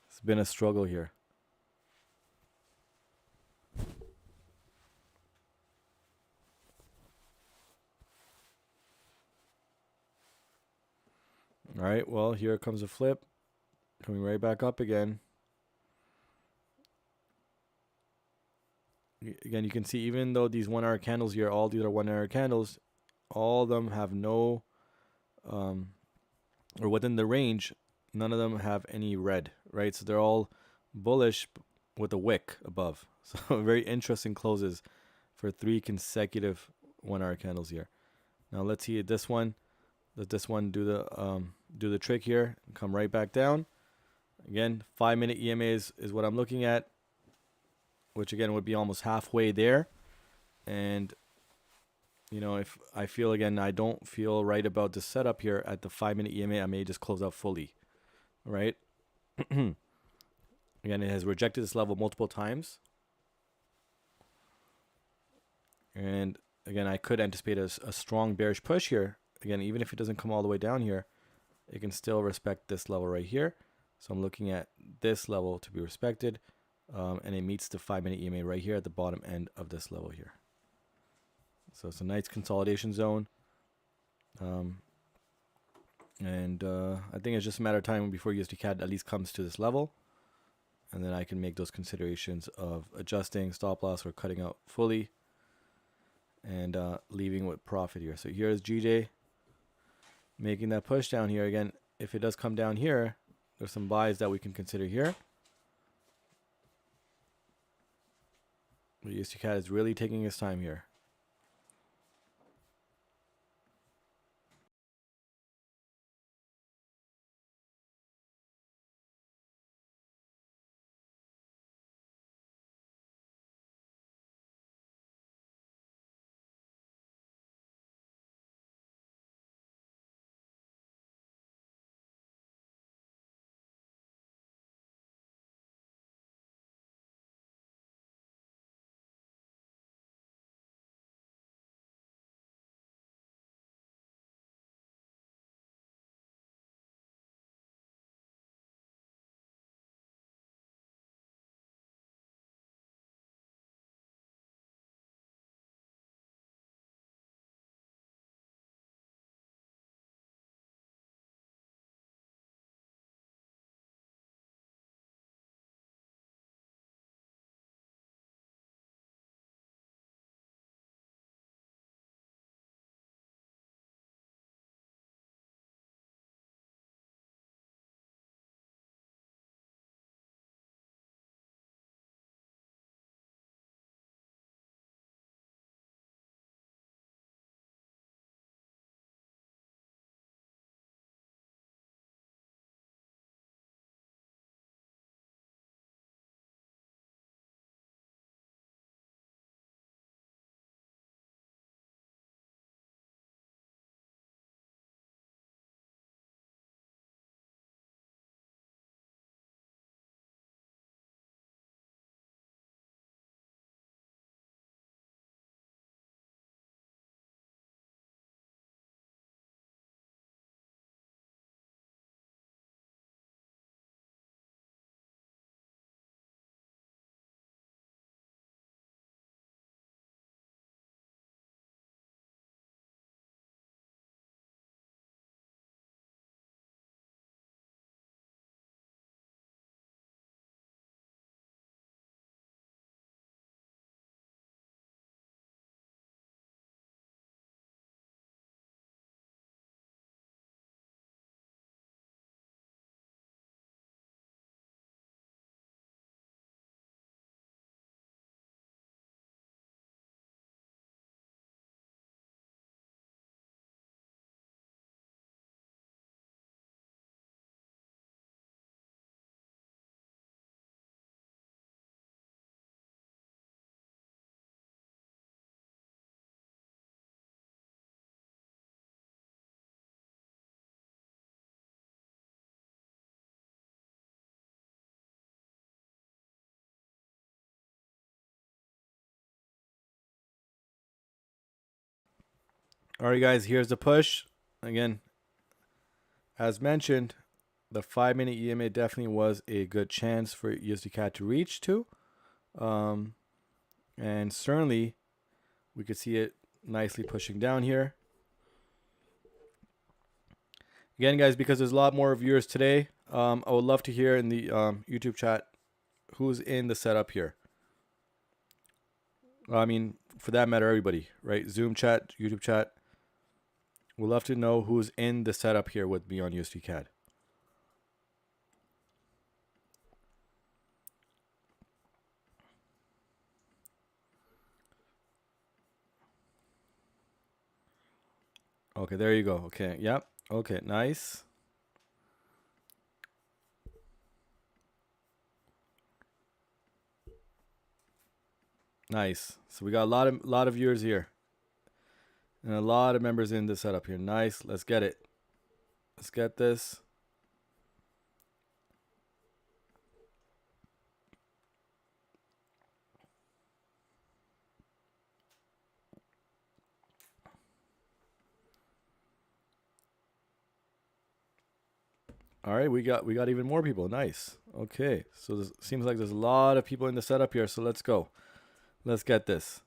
A: it's been a struggle here. All right, well, here comes a flip. Coming right back up again. Again, you can see even though these 1 hour candles here, all these are 1 hour candles, all of them have no, or within the range, none of them have any red, right? So they're all bullish with a wick above. So very interesting closes for 3 consecutive 1 hour candles here. Now let's see this one. Let this one do the trick here and come right back down. Again, 5-minute EMA is what I'm looking at, which again would be almost halfway there. And you know, if I feel, again, I don't feel right about the setup here at the 5-minute EMA, I may just close out fully, right? Again, it has rejected this level multiple times. And again, I could anticipate a strong bearish push here. Again, even if it doesn't come all the way down here, it can still respect this level right here. So I'm looking at this level to be respected. And it meets the 5-minute EMA right here at the bottom end of this level here. So it's a nice consolidation zone. I think it's just a matter of time before USD CAD at least comes to this level. And then I can make those considerations of adjusting stop loss or cutting out fully and leaving with profit here. So here's GJ making that push down here. Again, if it does come down here, there's some buys that we can consider here. But USD CAD is really taking its time here. All right, guys, here's the push. Again, as mentioned, the 5-minute EMA definitely was a good chance for USD to reach to. And certainly we could see it nicely pushing down here. Again, guys, because there's a lot more viewers today, I would love to hear in the YouTube chat who's in the setup here. I mean, for that matter, everybody, right? Zoom chat, YouTube chat. We'd love to know who's in the setup here with me on USD CAD. Okay, there you go. Okay, yep. Okay, nice. Nice. So we got a lot of viewers here. And a lot of members in the setup here. Nice. Let's get it. Let's get this. All right, we got even more people. Nice. Okay, so it seems like there's a lot of people in the setup here. So let's go. Let's get this.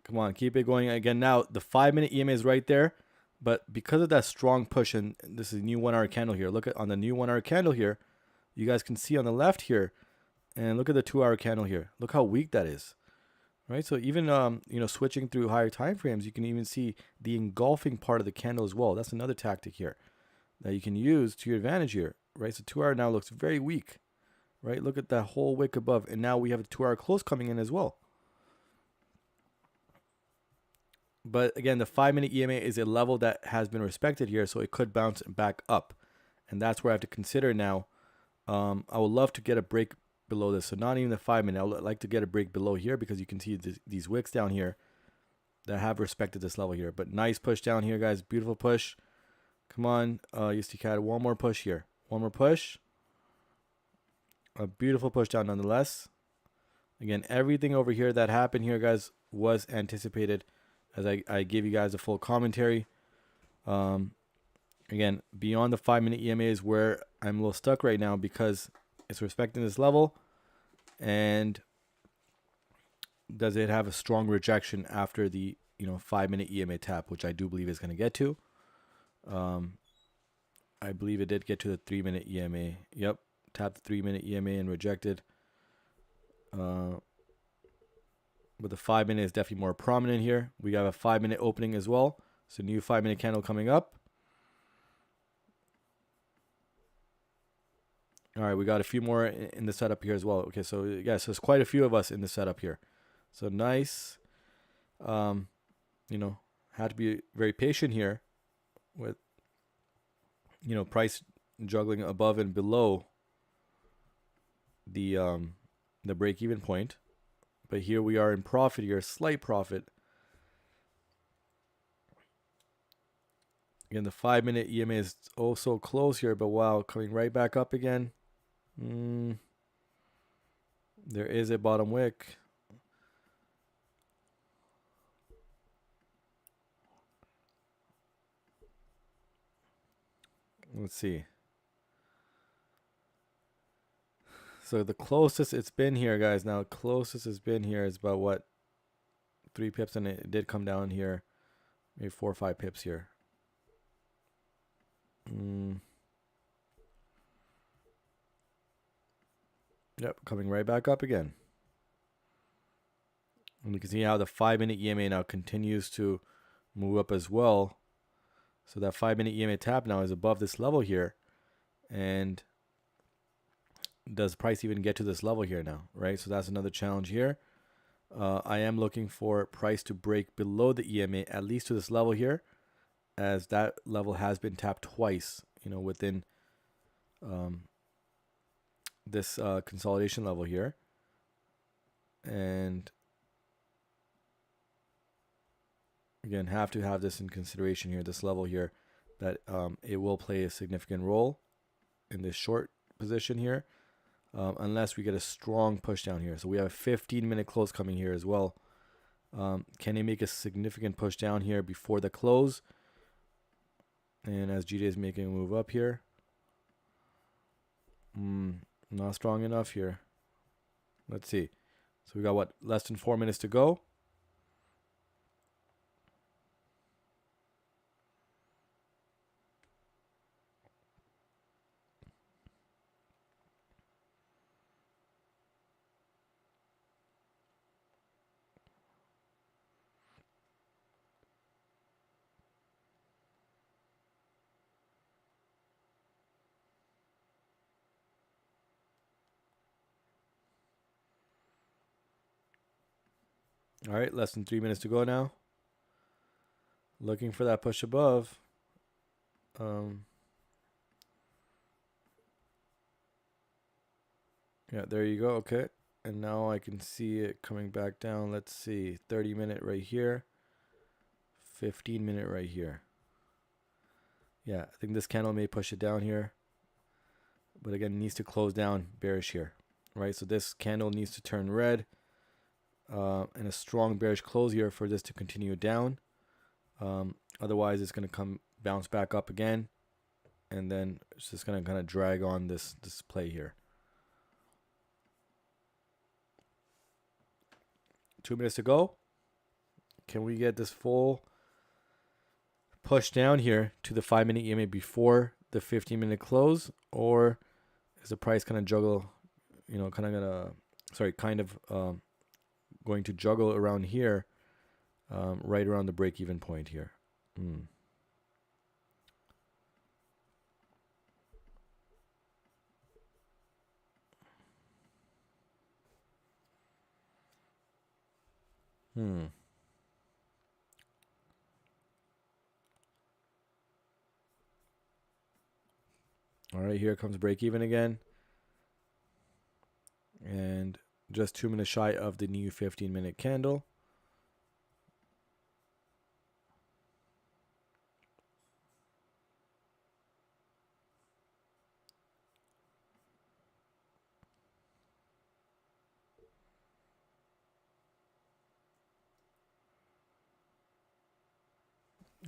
A: Come on, keep it going again. Now the 5-minute EMA is right there, but because of that strong push, and this is a new 1-hour candle here. Look at on the new 1-hour candle here. You guys can see on the left here, and look at the 2-hour candle here. Look how weak that is. Right, so even switching through higher time frames, you can even see the engulfing part of the candle as well. That's another tactic here that you can use to your advantage here, right? So 2-hour now looks very weak, right? Look at that whole wick above, and now we have a 2-hour close coming in as well. But again, the 5-minute EMA is a level that has been respected here, so it could bounce back up, and that's where I have to consider now. I would love to get a break below this, so not even the 5-minute. I would like to get a break below here because you can see these wicks down here that have respected this level here. But nice push down here, guys. Beautiful push. Come on, USD CAD. One more push here. One more push. A beautiful push down nonetheless. Again, everything over here that happened here, guys, was anticipated as I gave you guys a full commentary. Again, beyond the 5-minute EMA is where I'm a little stuck right now because it's respecting this level. And does it have a strong rejection after the 5-minute EMA tap, which I do believe is going to get to. I believe it did get to the 3-minute EMA. Yep, tapped the 3-minute EMA and rejected. But the 5-minute is definitely more prominent here. We have a 5-minute opening as well. So new 5-minute candle coming up. All right, we got a few more in the setup here as well. Okay, so yes, there's quite a few of us in the setup here. So nice. Had to be very patient here with price juggling above and below the break-even point. But here we are in profit here, slight profit. Again, the 5-minute EMA is oh so close here, but wow, coming right back up again. There is a bottom wick. Let's see. So the closest it's been here, guys, now closest it's been here is about what? 3 pips, and it did come down here. Maybe 4 or 5 pips here. Yep, coming right back up again. And you can see how the 5-minute EMA now continues to move up as well. So that 5-minute EMA tap now is above this level here. And does price even get to this level here now, right? So that's another challenge here. I am looking for price to break below the EMA, at least to this level here, as that level has been tapped twice, within this consolidation level here. And again, have to have this in consideration here, this level here, that it will play a significant role in this short position here, unless we get a strong push down here. So we have a 15-minute close coming here as well. Can they make a significant push down here before the close? And as GJ is making a move up here, not strong enough here. Let's see. So we got what, less than 4 minutes to go. All right, less than 3 minutes to go now. Looking for that push above. Yeah, there you go. Okay. And now I can see it coming back down. Let's see. 30-minute right here. 15-minute right here. Yeah, I think this candle may push it down here. But again, it needs to close down bearish here. Right? So this candle needs to turn red. And a strong bearish close here for this to continue down. Otherwise, it's going to bounce back up again. And then it's just going to kind of drag on this play here. 2 minutes to go. Can we get this full push down here to the 5-minute EMA before the 15-minute close? Or is the price kind of juggle, going to juggle around here, right around the break-even point here? All right, here comes break even again. And just 2 minutes shy of the new 15-minute candle.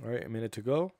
A: All right, a minute to go.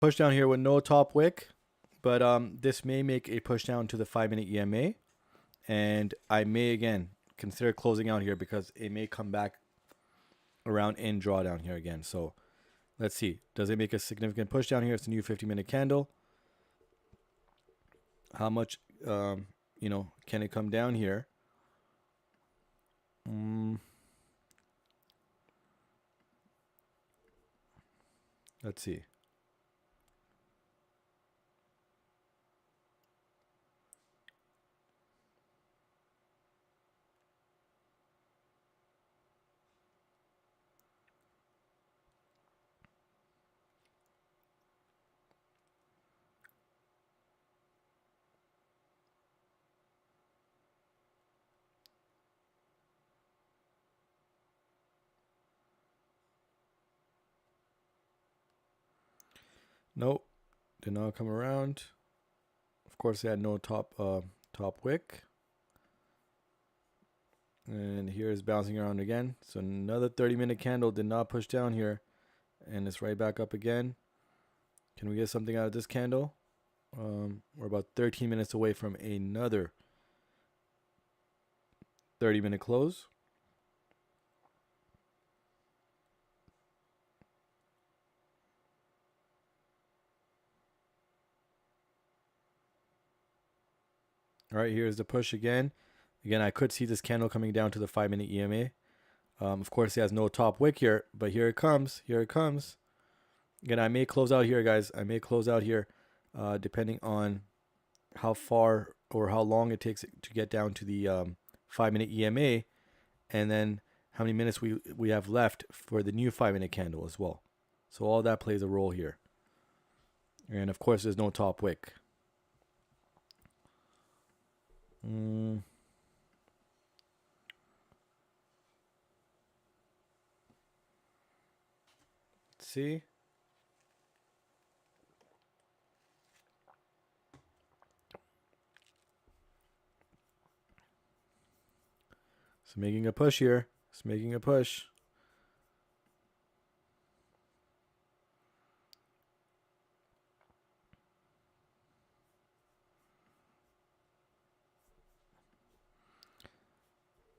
A: Push down here with no top wick, but this may make a push down to the 5-minute EMA, and I may again consider closing out here because it may come back around in drawdown here again. So let's see. Does it make a significant push down here? It's a new 50-minute candle. How much, can it come down here? Let's see. Nope, did not come around. Of course, they had no top wick. And here is bouncing around again. So another 30-minute candle did not push down here. And it's right back up again. Can we get something out of this candle? We're about 13 minutes away from another 30-minute close. All right, here's the push again. Again, I could see this candle coming down to the 5-minute EMA. Of course, it has no top wick here, but here it comes. Here it comes. Again, I may close out here, guys. I may close out here, depending on how far or how long it takes to get down to the 5-minute EMA, and then how many minutes we have left for the new 5-minute candle as well. So all that plays a role here. And of course, there's no top wick. Let's see. It's making a push here. It's making a push.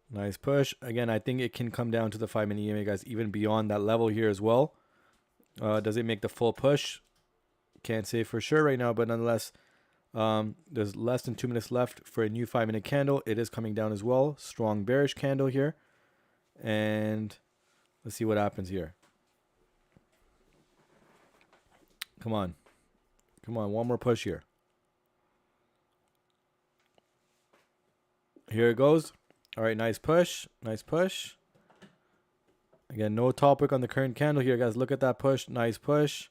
A: Nice push. Again, I think it can come down to the 5-minute EMA, guys, even beyond that level here as well. Does it make the full push? Can't say for sure right now, but nonetheless, there's less than 2 minutes left for a new 5-minute candle. It is coming down as well. Strong bearish candle here. And let's see what happens here. Come on. Come on, one more push here. Here it goes. All right, nice push. Nice push. Again, no top wick on the current candle here, guys. Look at that push. Nice push.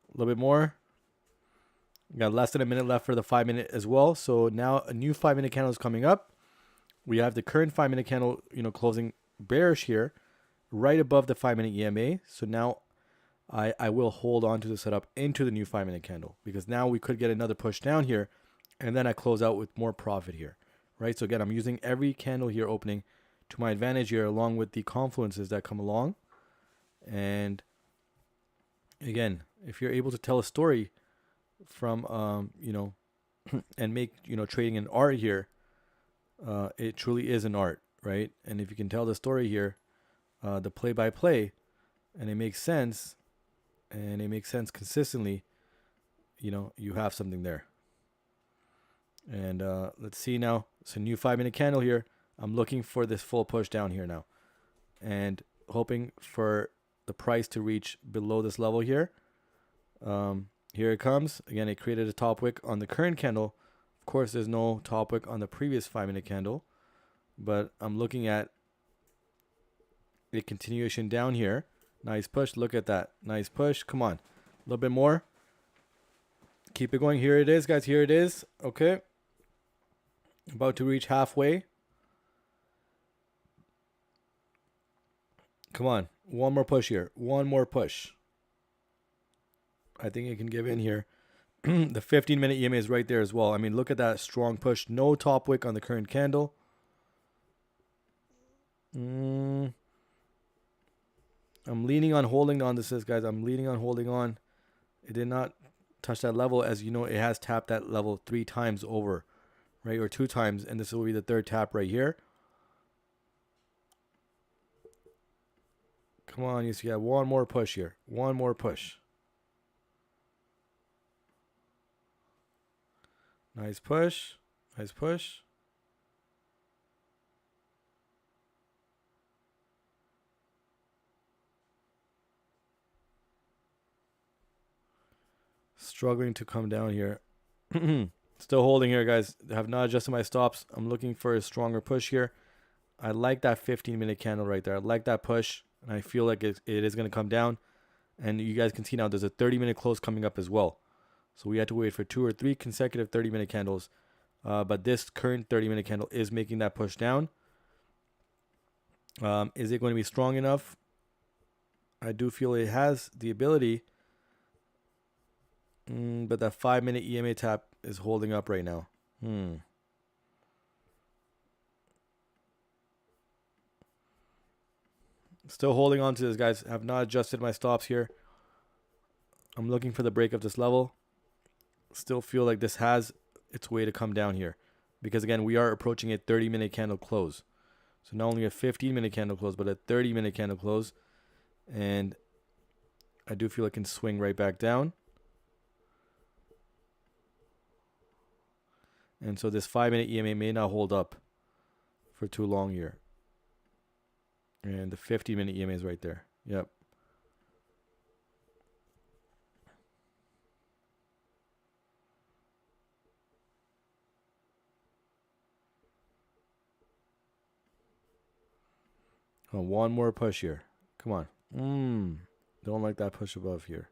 A: A little bit more. Got less than a minute left for the 5-minute as well. So now a new 5-minute candle is coming up. We have the current 5-minute candle, closing bearish here, right above the 5-minute EMA. So now I will hold on to the setup into the new 5-minute candle, because now we could get another push down here, and then I close out with more profit here, right? So again, I'm using every candle here opening to my advantage here, along with the confluences that come along. And again, if you're able to tell a story from and make trading an art here, it truly is an art, right? And if you can tell the story here, the play by play, and it makes sense, and it makes sense consistently, you have something there. And let's see now. It's a new 5-minute candle here. I'm looking for this full push down here now, and hoping for the price to reach below this level here. Here it comes. Again, it created a top wick on the current candle. Of course, there's no top wick on the previous 5-minute candle, but I'm looking at a continuation down here. Nice push. Look at that. Nice push. Come on. A little bit more. Keep it going. Here it is, guys. Here it is. Okay. About to reach halfway. Come on. One more push here. One more push. I think it can give in here. The 15-minute EMA is right there as well. I mean, look at that strong push. No top wick on the current candle. I'm leaning on holding on to this, guys. I'm leaning on holding on. It did not touch that level. As you know, it has tapped that level 3 times over, right? Or 2 times. And this will be the 3rd tap right here. Come on, you see, I have one more push here. One more push. Nice push. Nice push. Struggling to come down here. Still holding here, guys. Have not adjusted my stops. I'm looking for a stronger push here. I like that 15-minute candle right there. I like that push. And I feel like it is going to come down. And you guys can see now there's a 30-minute close coming up as well. So we had to wait for 2 or 3 consecutive 30-minute candles. But this current 30-minute candle is making that push down. Is it going to be strong enough? I do feel it has the ability. But that 5-minute EMA tap is holding up right now. Still holding on to this, guys. Have not adjusted my stops here. I'm looking for the break of this level. Still feel like this has its way to come down here. Because again, we are approaching a 30-minute candle close. So not only a 15-minute candle close, but a 30-minute candle close. And I do feel it can swing right back down. And so this 5-minute EMA may not hold up for too long here. And the 50-minute EMA is right there. Yep. Oh, one more push here. Come on. Don't like that push above here.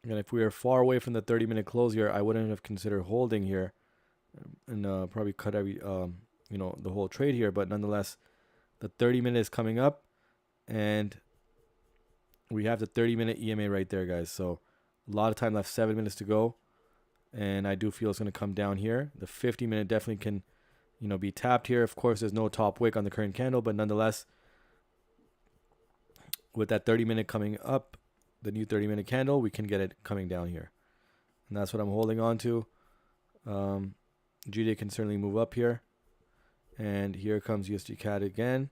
A: And if we are far away from the 30-minute close here, I wouldn't have considered holding here, and probably cut every the whole trade here. But nonetheless, the 30-minute is coming up, and we have the 30-minute EMA right there, guys. So a lot of time left, 7 minutes to go, and I do feel it's going to come down here. The 50-minute definitely can, be tapped here. Of course, there's no top wick on the current candle, but nonetheless, with that 30-minute coming up, the new 30-minute candle, we can get it coming down here. And that's what I'm holding on to. GDA can certainly move up here. And here comes USD CAD again.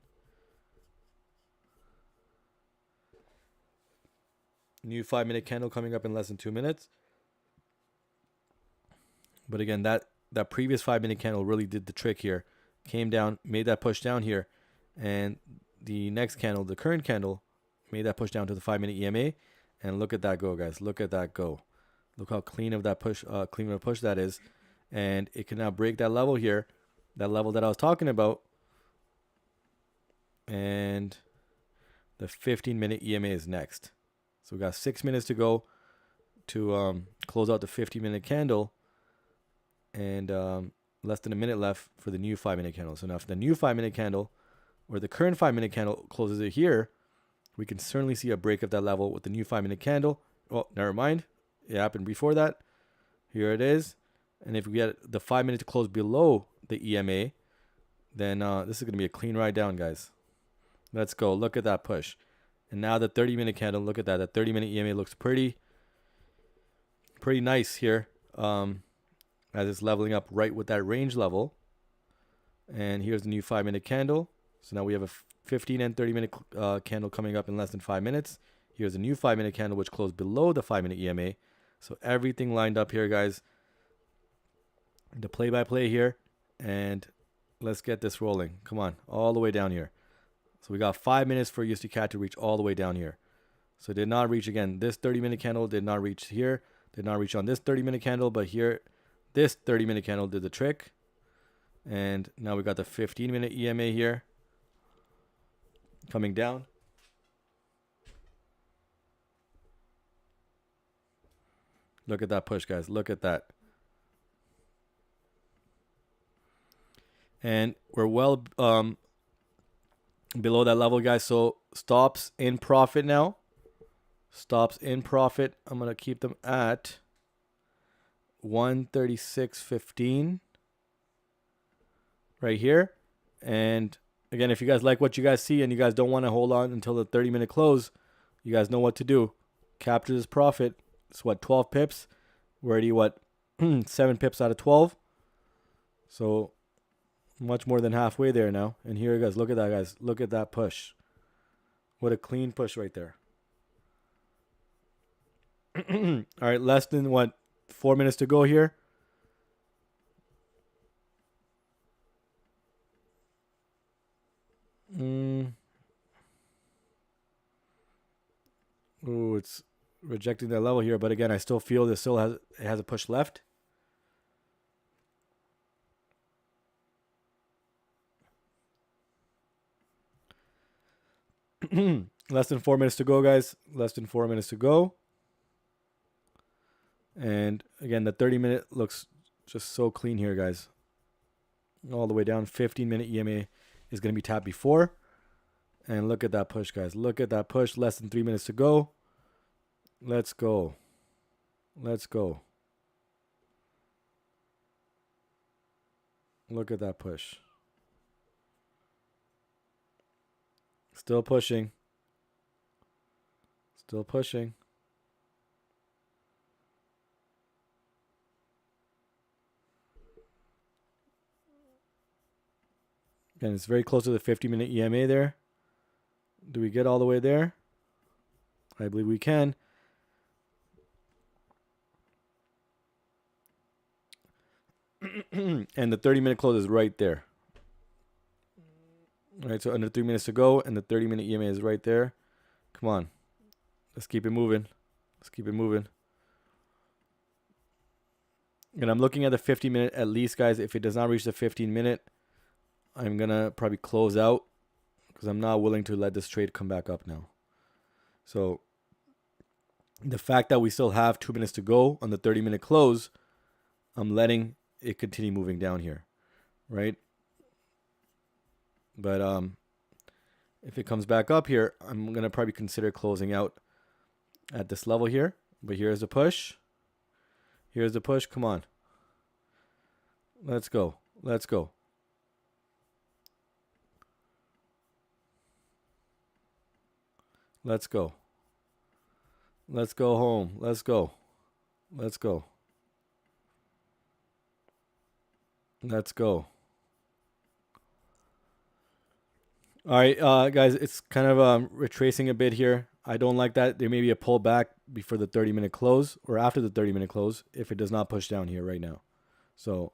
A: New 5-minute candle coming up in less than 2 minutes. But again, that previous 5-minute candle really did the trick here. Came down, made that push down here. And the next candle, the current candle, made that push down to the 5-minute EMA. And look at that go, guys. Look at that go. Look how clean of that push, clean of a push that is. And it can now break that level here, that level that I was talking about. And the 15-minute EMA is next. So we got 6 minutes to go to close out the 50-minute candle. And less than a minute left for the new 5-minute candle. So now if the new 5-minute candle, or the current 5-minute candle closes it here, we can certainly see a break of that level with the new 5-minute candle. Oh, never mind. It happened before that. Here it is. And if we get the 5 minute to close below the EMA, then this is going to be a clean ride down, guys. Let's go. Look at that push. And now the 30-minute candle, look at that. The 30-minute EMA looks pretty nice here, as it's leveling up right with that range level. And here's the new 5-minute candle. So now we have a 15 and 30-minute candle coming up in less than 5 minutes. Here's a new 5-minute candle, which closed below the 5-minute EMA. So everything lined up here, guys. The play-by-play here. And let's get this rolling. Come on, all the way down here. So we got 5 minutes for USD CAD to reach all the way down here. So it did not reach, again, this 30-minute candle did not reach here. Did not reach on this 30-minute candle, but here, this 30-minute candle did the trick. And now we got the 15-minute EMA here coming down. Look at that push, guys. Look at that. And we're well below that level, guys. So stops in profit now. Stops in profit. I'm going to keep them at 136.15 right here. And again, if you guys like what you guys see and you guys don't want to hold on until the 30-minute close, you guys know what to do. Capture this profit. It's what, 12 pips? We're already, what, 7 pips out of 12. So much more than halfway there now. And here, guys, look at that, guys. Look at that push. What a clean push right there. All right, less than, what, 4 minutes to go here. Ooh, it's rejecting that level here, but again, I still feel this still has a push left. Less than 4 minutes to go, guys. Less than 4 minutes to go. And again, the 30-minute looks just so clean here, guys. all the way down. 15-minute EMA is going to be tapped before. And look at that push, guys. Look at that push. Less than 3 minutes to go. Let's go. Let's go. Look at that push. Still pushing. Still pushing. And it's very close to the 50-minute EMA there. Do we get all the way there? I believe we can. And the 30-minute close is right there. All right, so under 3 minutes to go, and the 30-minute EMA is right there. Come on. Let's keep it moving. Let's keep it moving. And I'm looking at the 50-minute at least, guys. If it does not reach the 15-minute, I'm going to probably close out because I'm not willing to let this trade come back up now. So the fact that we still have 2 minutes to go on the 30-minute close, I'm letting it continue moving down here, right? But if it comes back up here, I'm going to probably consider closing out at this level here. But here's the push. Here's the push. Come on. Let's go. Let's go. Let's go. Let's go home. Let's go. Let's go. Let's go. All right, guys, it's kind of retracing a bit here. I don't like that. There may be a pullback before the 30-minute close or after the 30-minute close if it does not push down here right now. So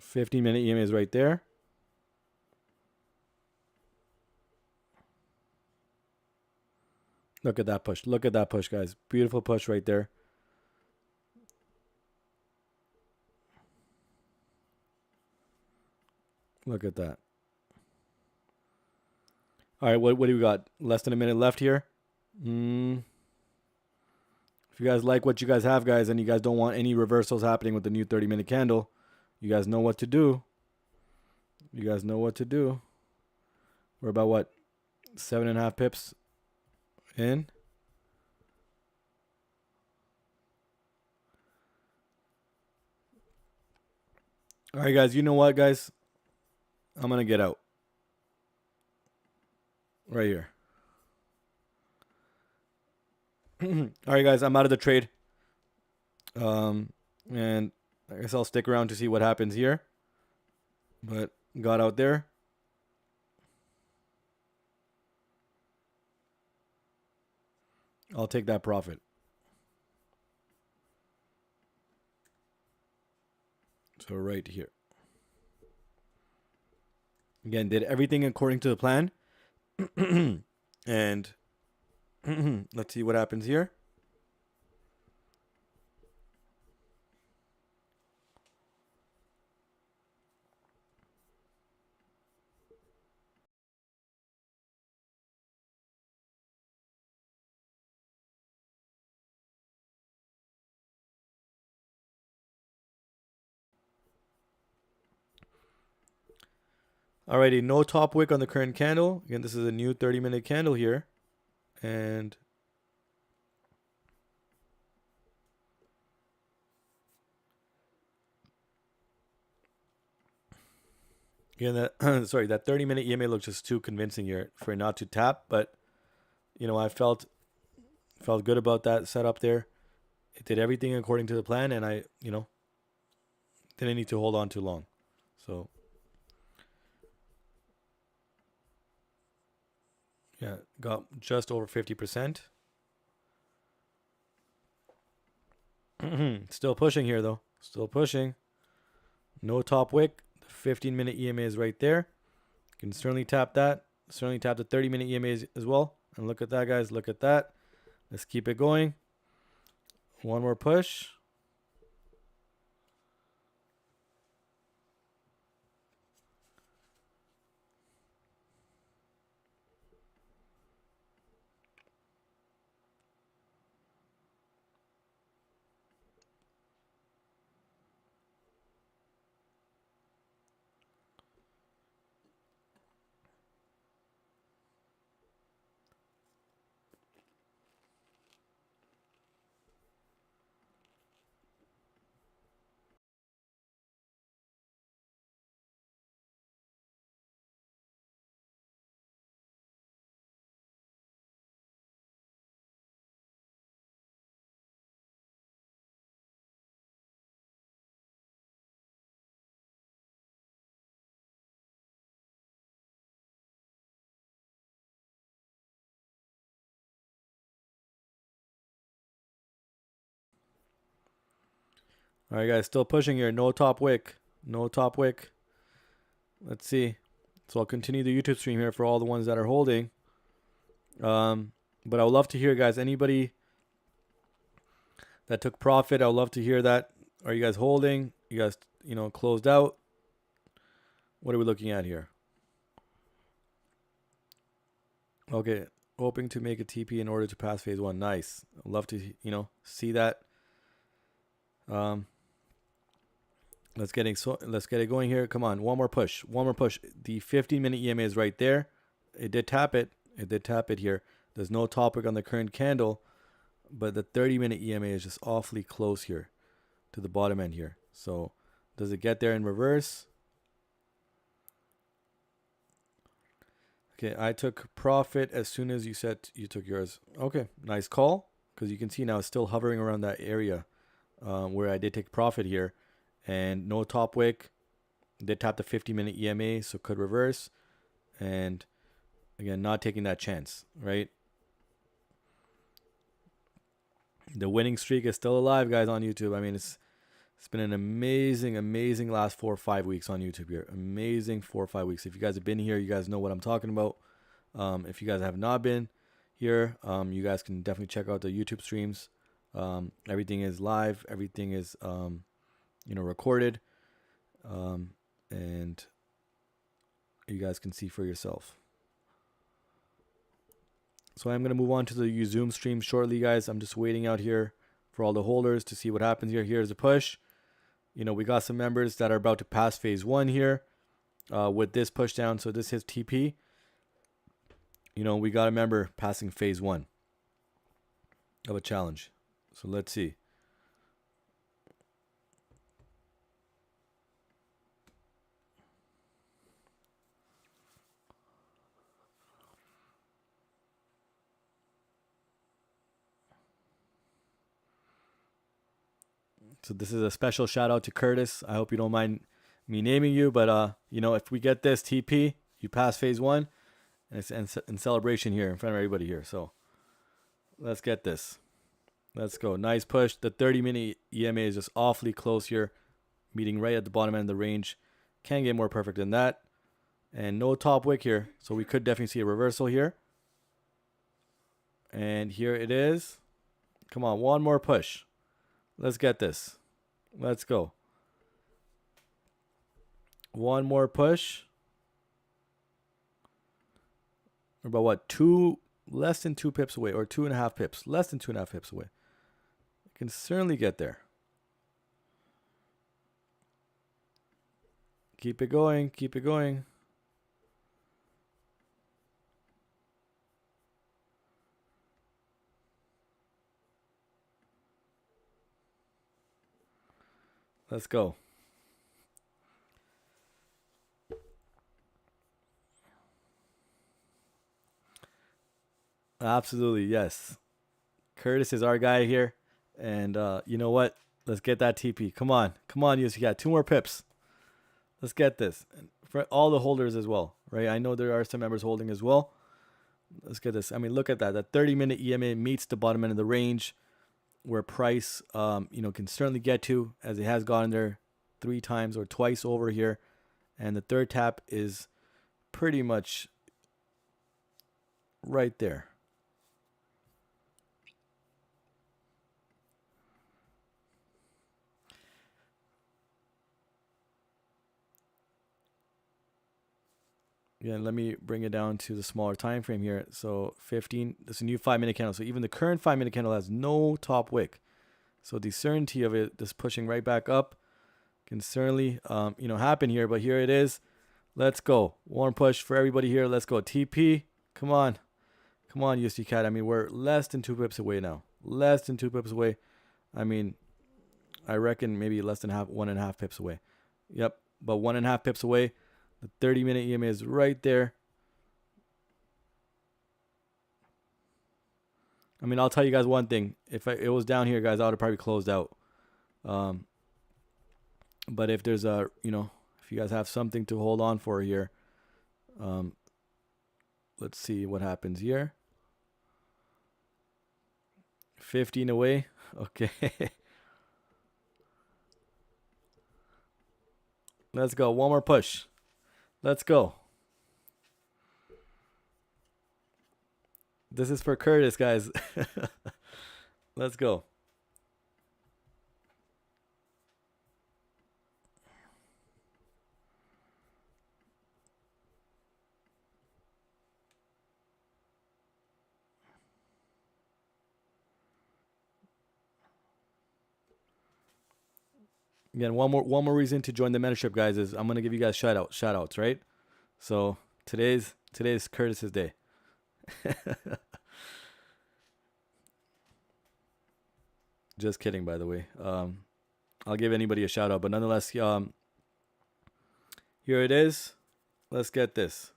A: 15-minute EMA is right there. Look at that push. Look at that push, guys. Beautiful push right there. Look at that. All right, what do we got? Less than a minute left here. If you guys like what you guys have, guys, and you guys don't want any reversals happening with the new 30-minute candle, you guys know what to do. You guys know what to do. We're about, what, 7.5 pips in. All right, guys, you know what, guys? I'm going to get out. Right here. All right, guys, I'm out of the trade. And I guess I'll stick around to see what happens here. But got out there. I'll take that profit. So right here. Again, did everything according to the plan. And let's see what happens here. Alrighty, no top wick on the current candle. Again, this is a new 30-minute candle here. And again, that sorry, that 30-minute EMA looks just too convincing here for it not to tap. But you know, I felt good about that setup there. It did everything according to the plan, and I, didn't need to hold on too long. So yeah, got just over 50%. Still pushing here though. Still pushing. No top wick. The 15-minute EMA is right there. You can certainly tap that. Certainly tap the 30-minute EMA as well. And look at that, guys. Look at that. Let's keep it going. One more push. All right, guys, still pushing here. No top wick. No top wick. Let's see. So I'll continue the YouTube stream here for all the ones that are holding. But I would love to hear, guys, anybody that took profit. I would love to hear that. Are you guys holding? You guys, closed out? What are we looking at here? Okay, hoping to make a TP in order to pass phase one. Nice. I'd love to, see that. Let's get it going here. Come on, one more push. One more push. The 15-minute EMA is right there. It did tap it. It did tap it here. There's no top wick on the current candle, but the 30-minute EMA is just awfully close here to the bottom end here. So does it get there in reverse? Okay, I took profit as soon as you said you took yours. Okay, nice call, because you can see now it's still hovering around that area where I did take profit here. And no top wick. Did tap the 50-minute EMA, so could reverse. And again, not taking that chance, right? The winning streak is still alive, guys, on YouTube. I mean, it's been an amazing last 4 or 5 weeks on YouTube here. Amazing 4 or 5 weeks. If you guys have been here, you guys know what I'm talking about. If you guys have not been here, you guys can definitely check out the YouTube streams. Everything is live. Everything is recorded, and you guys can see for yourself. So I'm going to move on to the Zoom stream shortly, guys. I'm just waiting out here for all the holders to see what happens here. Here's a push. We got some members that are about to pass phase one here with this push down. So this hits TP. We got a member passing phase one of a challenge. So let's see. So this is a special shout out to Curtis. I hope you don't mind me naming you, but if we get this TP, you pass phase one, and it's in celebration here in front of everybody here. So let's get this. Let's go. Nice push. The 30-minute EMA is just awfully close here, meeting right at the bottom end of the range. Can't get more perfect than that. And no top wick here, so we could definitely see a reversal here. And here it is. Come on, one more push. Let's get this. Let's go. One more push. We're about what? Less than 2 pips away, or 2.5 pips. Less than 2.5 pips away. Can certainly get there. Keep it going. Keep it going. Let's go. Absolutely, yes. Curtis is our guy here. And you know what? Let's get that TP. Come on. Come on, you got 2 more pips. Let's get this. And for all the holders as well, right? I know there are some members holding as well. Let's get this. I mean, look at that. That 30-minute EMA meets the bottom end of the range where price, can certainly get to, as it has gotten there 3 times or twice over here. And the third tap is pretty much right there. Again, let me bring it down to the smaller time frame here. So 15, this is a new 5-minute candle. So even the current 5-minute candle has no top wick. So the certainty of it, this pushing right back up, can certainly, happen here. But here it is. Let's go. One push for everybody here. Let's go. TP. Come on. Come on, USD CAD. I mean, we're less than 2 pips away now. Less than 2 pips away. I mean, I reckon maybe less than 1.5 pips away. Yep. But 1.5 pips away. The 30-minute EMA is right there. I mean, I'll tell you guys one thing. If it was down here, guys, I would have probably closed out. But if there's if you guys have something to hold on for here, let's see what happens here. 15 away. Okay. Let's go. One more push. Let's go. This is for Curtis, guys. Let's go. Again, one more reason to join the mentorship, guys, is I'm gonna give you guys shout outs, right? So today's Curtis's day. Just kidding, by the way. I'll give anybody a shout out, but nonetheless, here it is. Let's get this.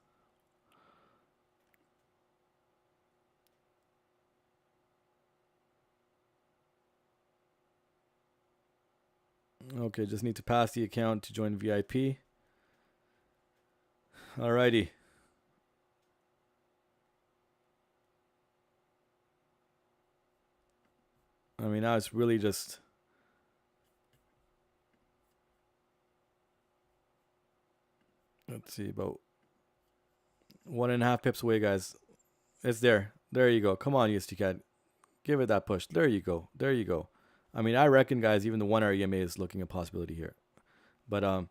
A: Okay, just need to pass the account to join VIP. Alrighty. I mean, now it's really just. Let's see, about 1.5 pips away, guys. It's there. There you go. Come on, USD Cat. Give it that push. There you go. There you go. I mean, I reckon, guys, even the 1 hour EMA is looking a possibility here. But I'll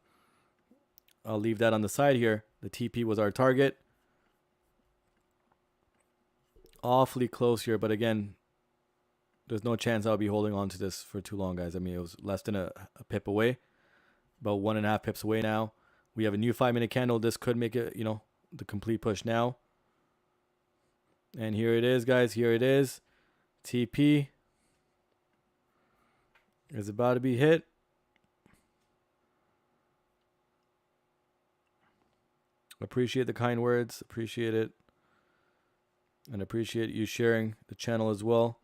A: leave that on the side here. The TP was our target. Awfully close here, but again, there's no chance I'll be holding on to this for too long, guys. I mean, it was less than a pip away. About 1.5 pips away now. We have a new 5-minute candle. This could make it, the complete push now. And here it is, guys. Here it is. TP is about to be hit. Appreciate the kind words. Appreciate it. And appreciate you sharing the channel as well.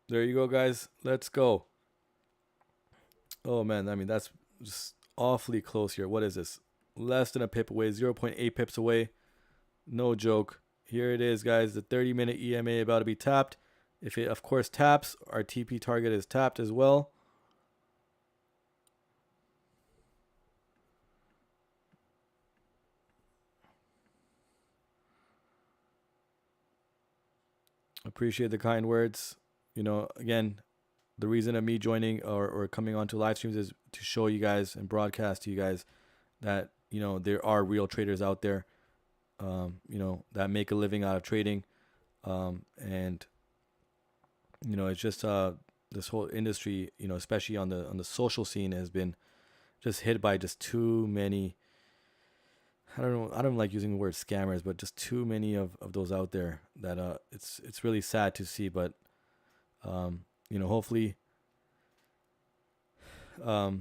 A: There you go, guys. Let's go. Oh, man. I mean, that's just awfully close here. What is this? Less than a pip away. 0.8 pips away. No joke. Here it is, guys. The 30-minute EMA about to be tapped. If it, of course, taps, our TP target is tapped as well. Appreciate the kind words. Again, the reason of me joining or coming onto live streams is to show you guys and broadcast to you guys that, there are real traders out there, that make a living out of trading. And, it's just this whole industry, especially on the social scene, has been just hit by just too many. I don't know. I don't like using the word scammers, but just too many of those out there that it's really sad to see. But hopefully, a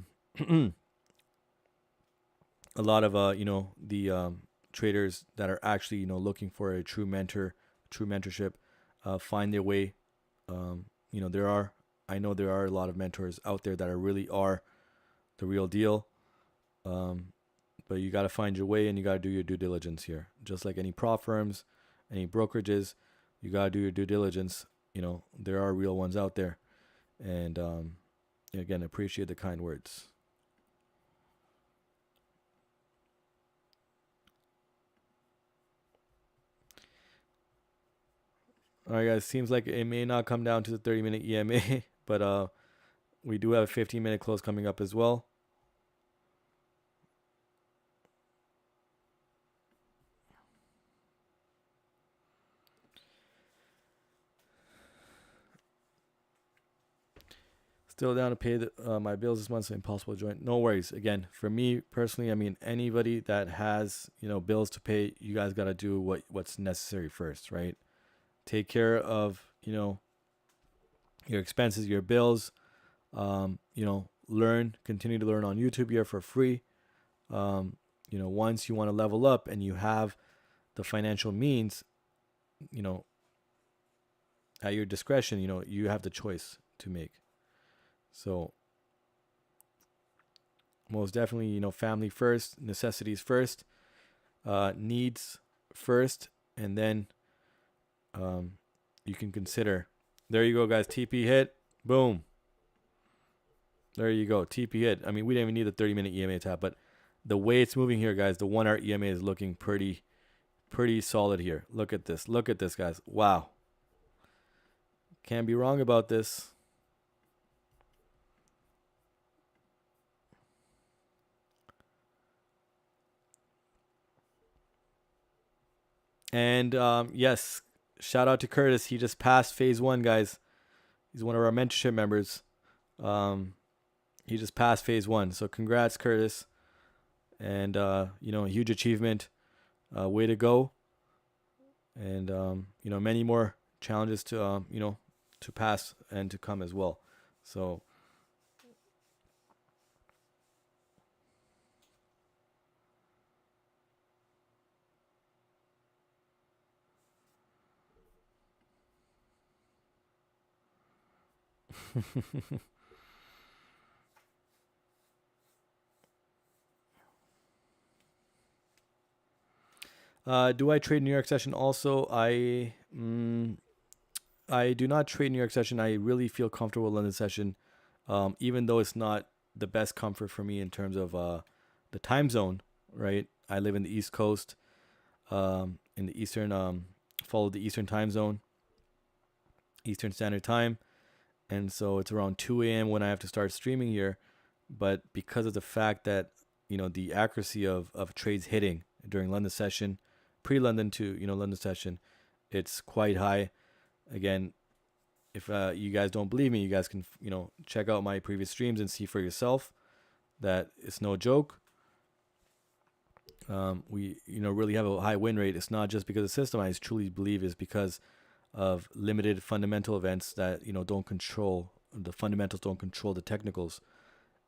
A: lot of the traders that are actually looking for a true mentorship, find their way. I know there are a lot of mentors out there that really are the real deal. But you got to find your way and you got to do your due diligence here. Just like any prop firms, any brokerages, you got to do your due diligence. There are real ones out there. And again, appreciate the kind words. All right, guys. Seems like it may not come down to the 30-minute EMA, but we do have a 15-minute close coming up as well. Still down to pay my bills this month, so impossible to join. No worries. Again, for me personally, I mean, anybody that has bills to pay, you guys got to do what's necessary first, right? Take care of your expenses, your bills. Continue to learn on YouTube here for free. Once you want to level up and you have the financial means, at your discretion, you have the choice to make. So most definitely, family first, necessities first, needs first, and then you can consider. There you go, guys. TP hit. Boom. There you go. TP hit. I mean, we didn't even need the 30-minute EMA tap, but the way it's moving here, guys, the 1 hour EMA is looking pretty solid here. Look at this. Look at this, guys. Wow. Can't be wrong about this. And yes, shout out to Curtis. He just passed phase 1, guys. He's one of our mentorship members. Um, he just passed phase 1. So congrats, Curtis. And, huge achievement. Way to go. And, many more challenges to, to pass and to come as well. So, do I trade New York session also? I do not trade New York session. I really feel comfortable with London session, even though it's not the best comfort for me in terms of the time zone. Right, I live in the East Coast, in the Eastern, follow the Eastern time zone, Eastern Standard Time, and so it's around 2 a.m. when I have to start streaming here. But because of the fact that the accuracy of trades hitting during London session, pre-London to London session, it's quite high. Again, if you guys don't believe me, you guys can check out my previous streams and see for yourself that it's no joke. We really have a high win rate. It's not just because of the system. I truly believe is because of limited fundamental events that don't control the fundamentals, don't control the technicals,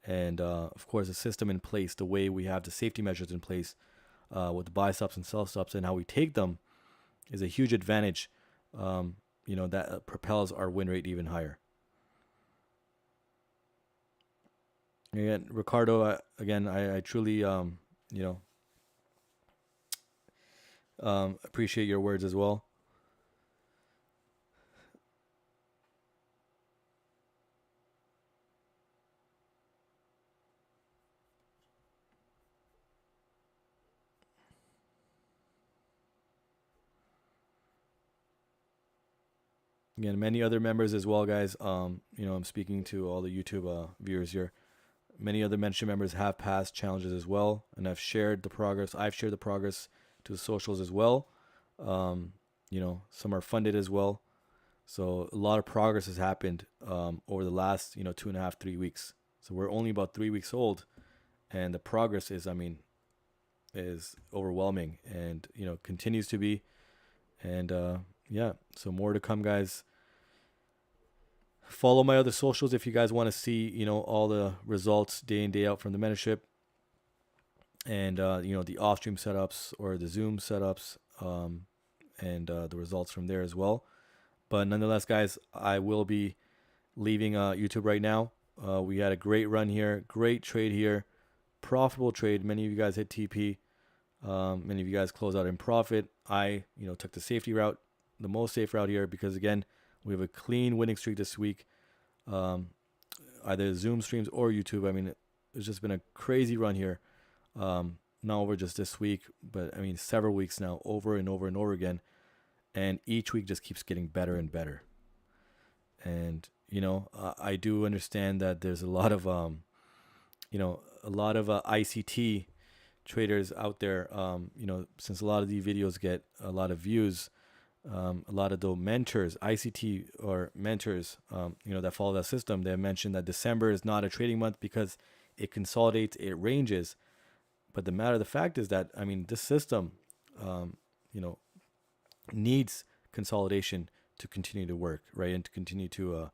A: and of course the system in place, the way we have the safety measures in place with the buy stops and sell stops and how we take them is a huge advantage. That propels our win rate even higher. Again, Ricardo, I truly, appreciate your words as well. Again, many other members as well, guys. I'm speaking to all the YouTube viewers here. Many other mentorship members have passed challenges as well, and I've shared the progress. I've shared the progress to the socials as well. Some are funded as well. So a lot of progress has happened over the last 2.5, 3 weeks. So we're only about 3 weeks old, and the progress is overwhelming, and continues to be. And so more to come, guys. Follow my other socials if you guys want to see all the results day in day out from the mentorship, and the off stream setups or the Zoom setups, and the results from there as well. But nonetheless, guys, I will be leaving YouTube right now. We had a great run here, great trade here, profitable trade. Many of you guys hit TP. Many of you guys close out in profit. I took the safety route, the most safe route here, because again, we have a clean winning streak this week. Either Zoom streams or YouTube. I mean, it's just been a crazy run here. Not over just this week, but I mean several weeks now, over and over and over again. And each week just keeps getting better and better. And I do understand that there's a lot of ICT traders out there. Since a lot of these videos get a lot of views, a lot of the mentors, ICT or mentors, that follow that system, they mentioned that December is not a trading month because it consolidates, it ranges. But the matter of the fact is that, I mean, this system, needs consolidation to continue to work, right? And to continue to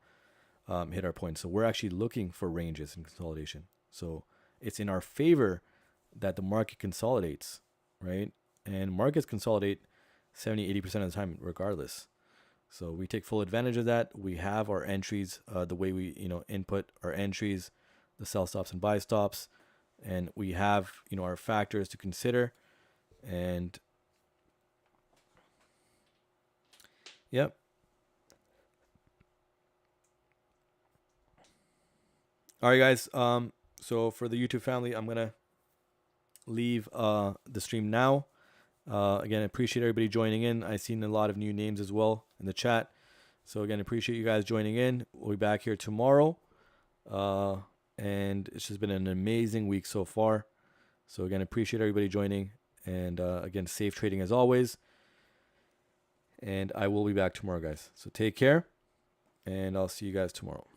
A: hit our points. So we're actually looking for ranges and consolidation. So it's in our favor that the market consolidates, right? And markets consolidate 70-80% of the time regardless. So we take full advantage of that. We have our entries, the way we input our entries, the sell stops and buy stops, and we have our factors to consider. And yep, All right, guys. So for the YouTube family, I'm gonna leave the stream now. Again, I appreciate everybody joining in. I've seen a lot of new names as well in the chat. So again, appreciate you guys joining in. We'll be back here tomorrow. And it's just been an amazing week so far. So again, appreciate everybody joining. And again, safe trading as always. And I will be back tomorrow, guys. So take care. And I'll see you guys tomorrow.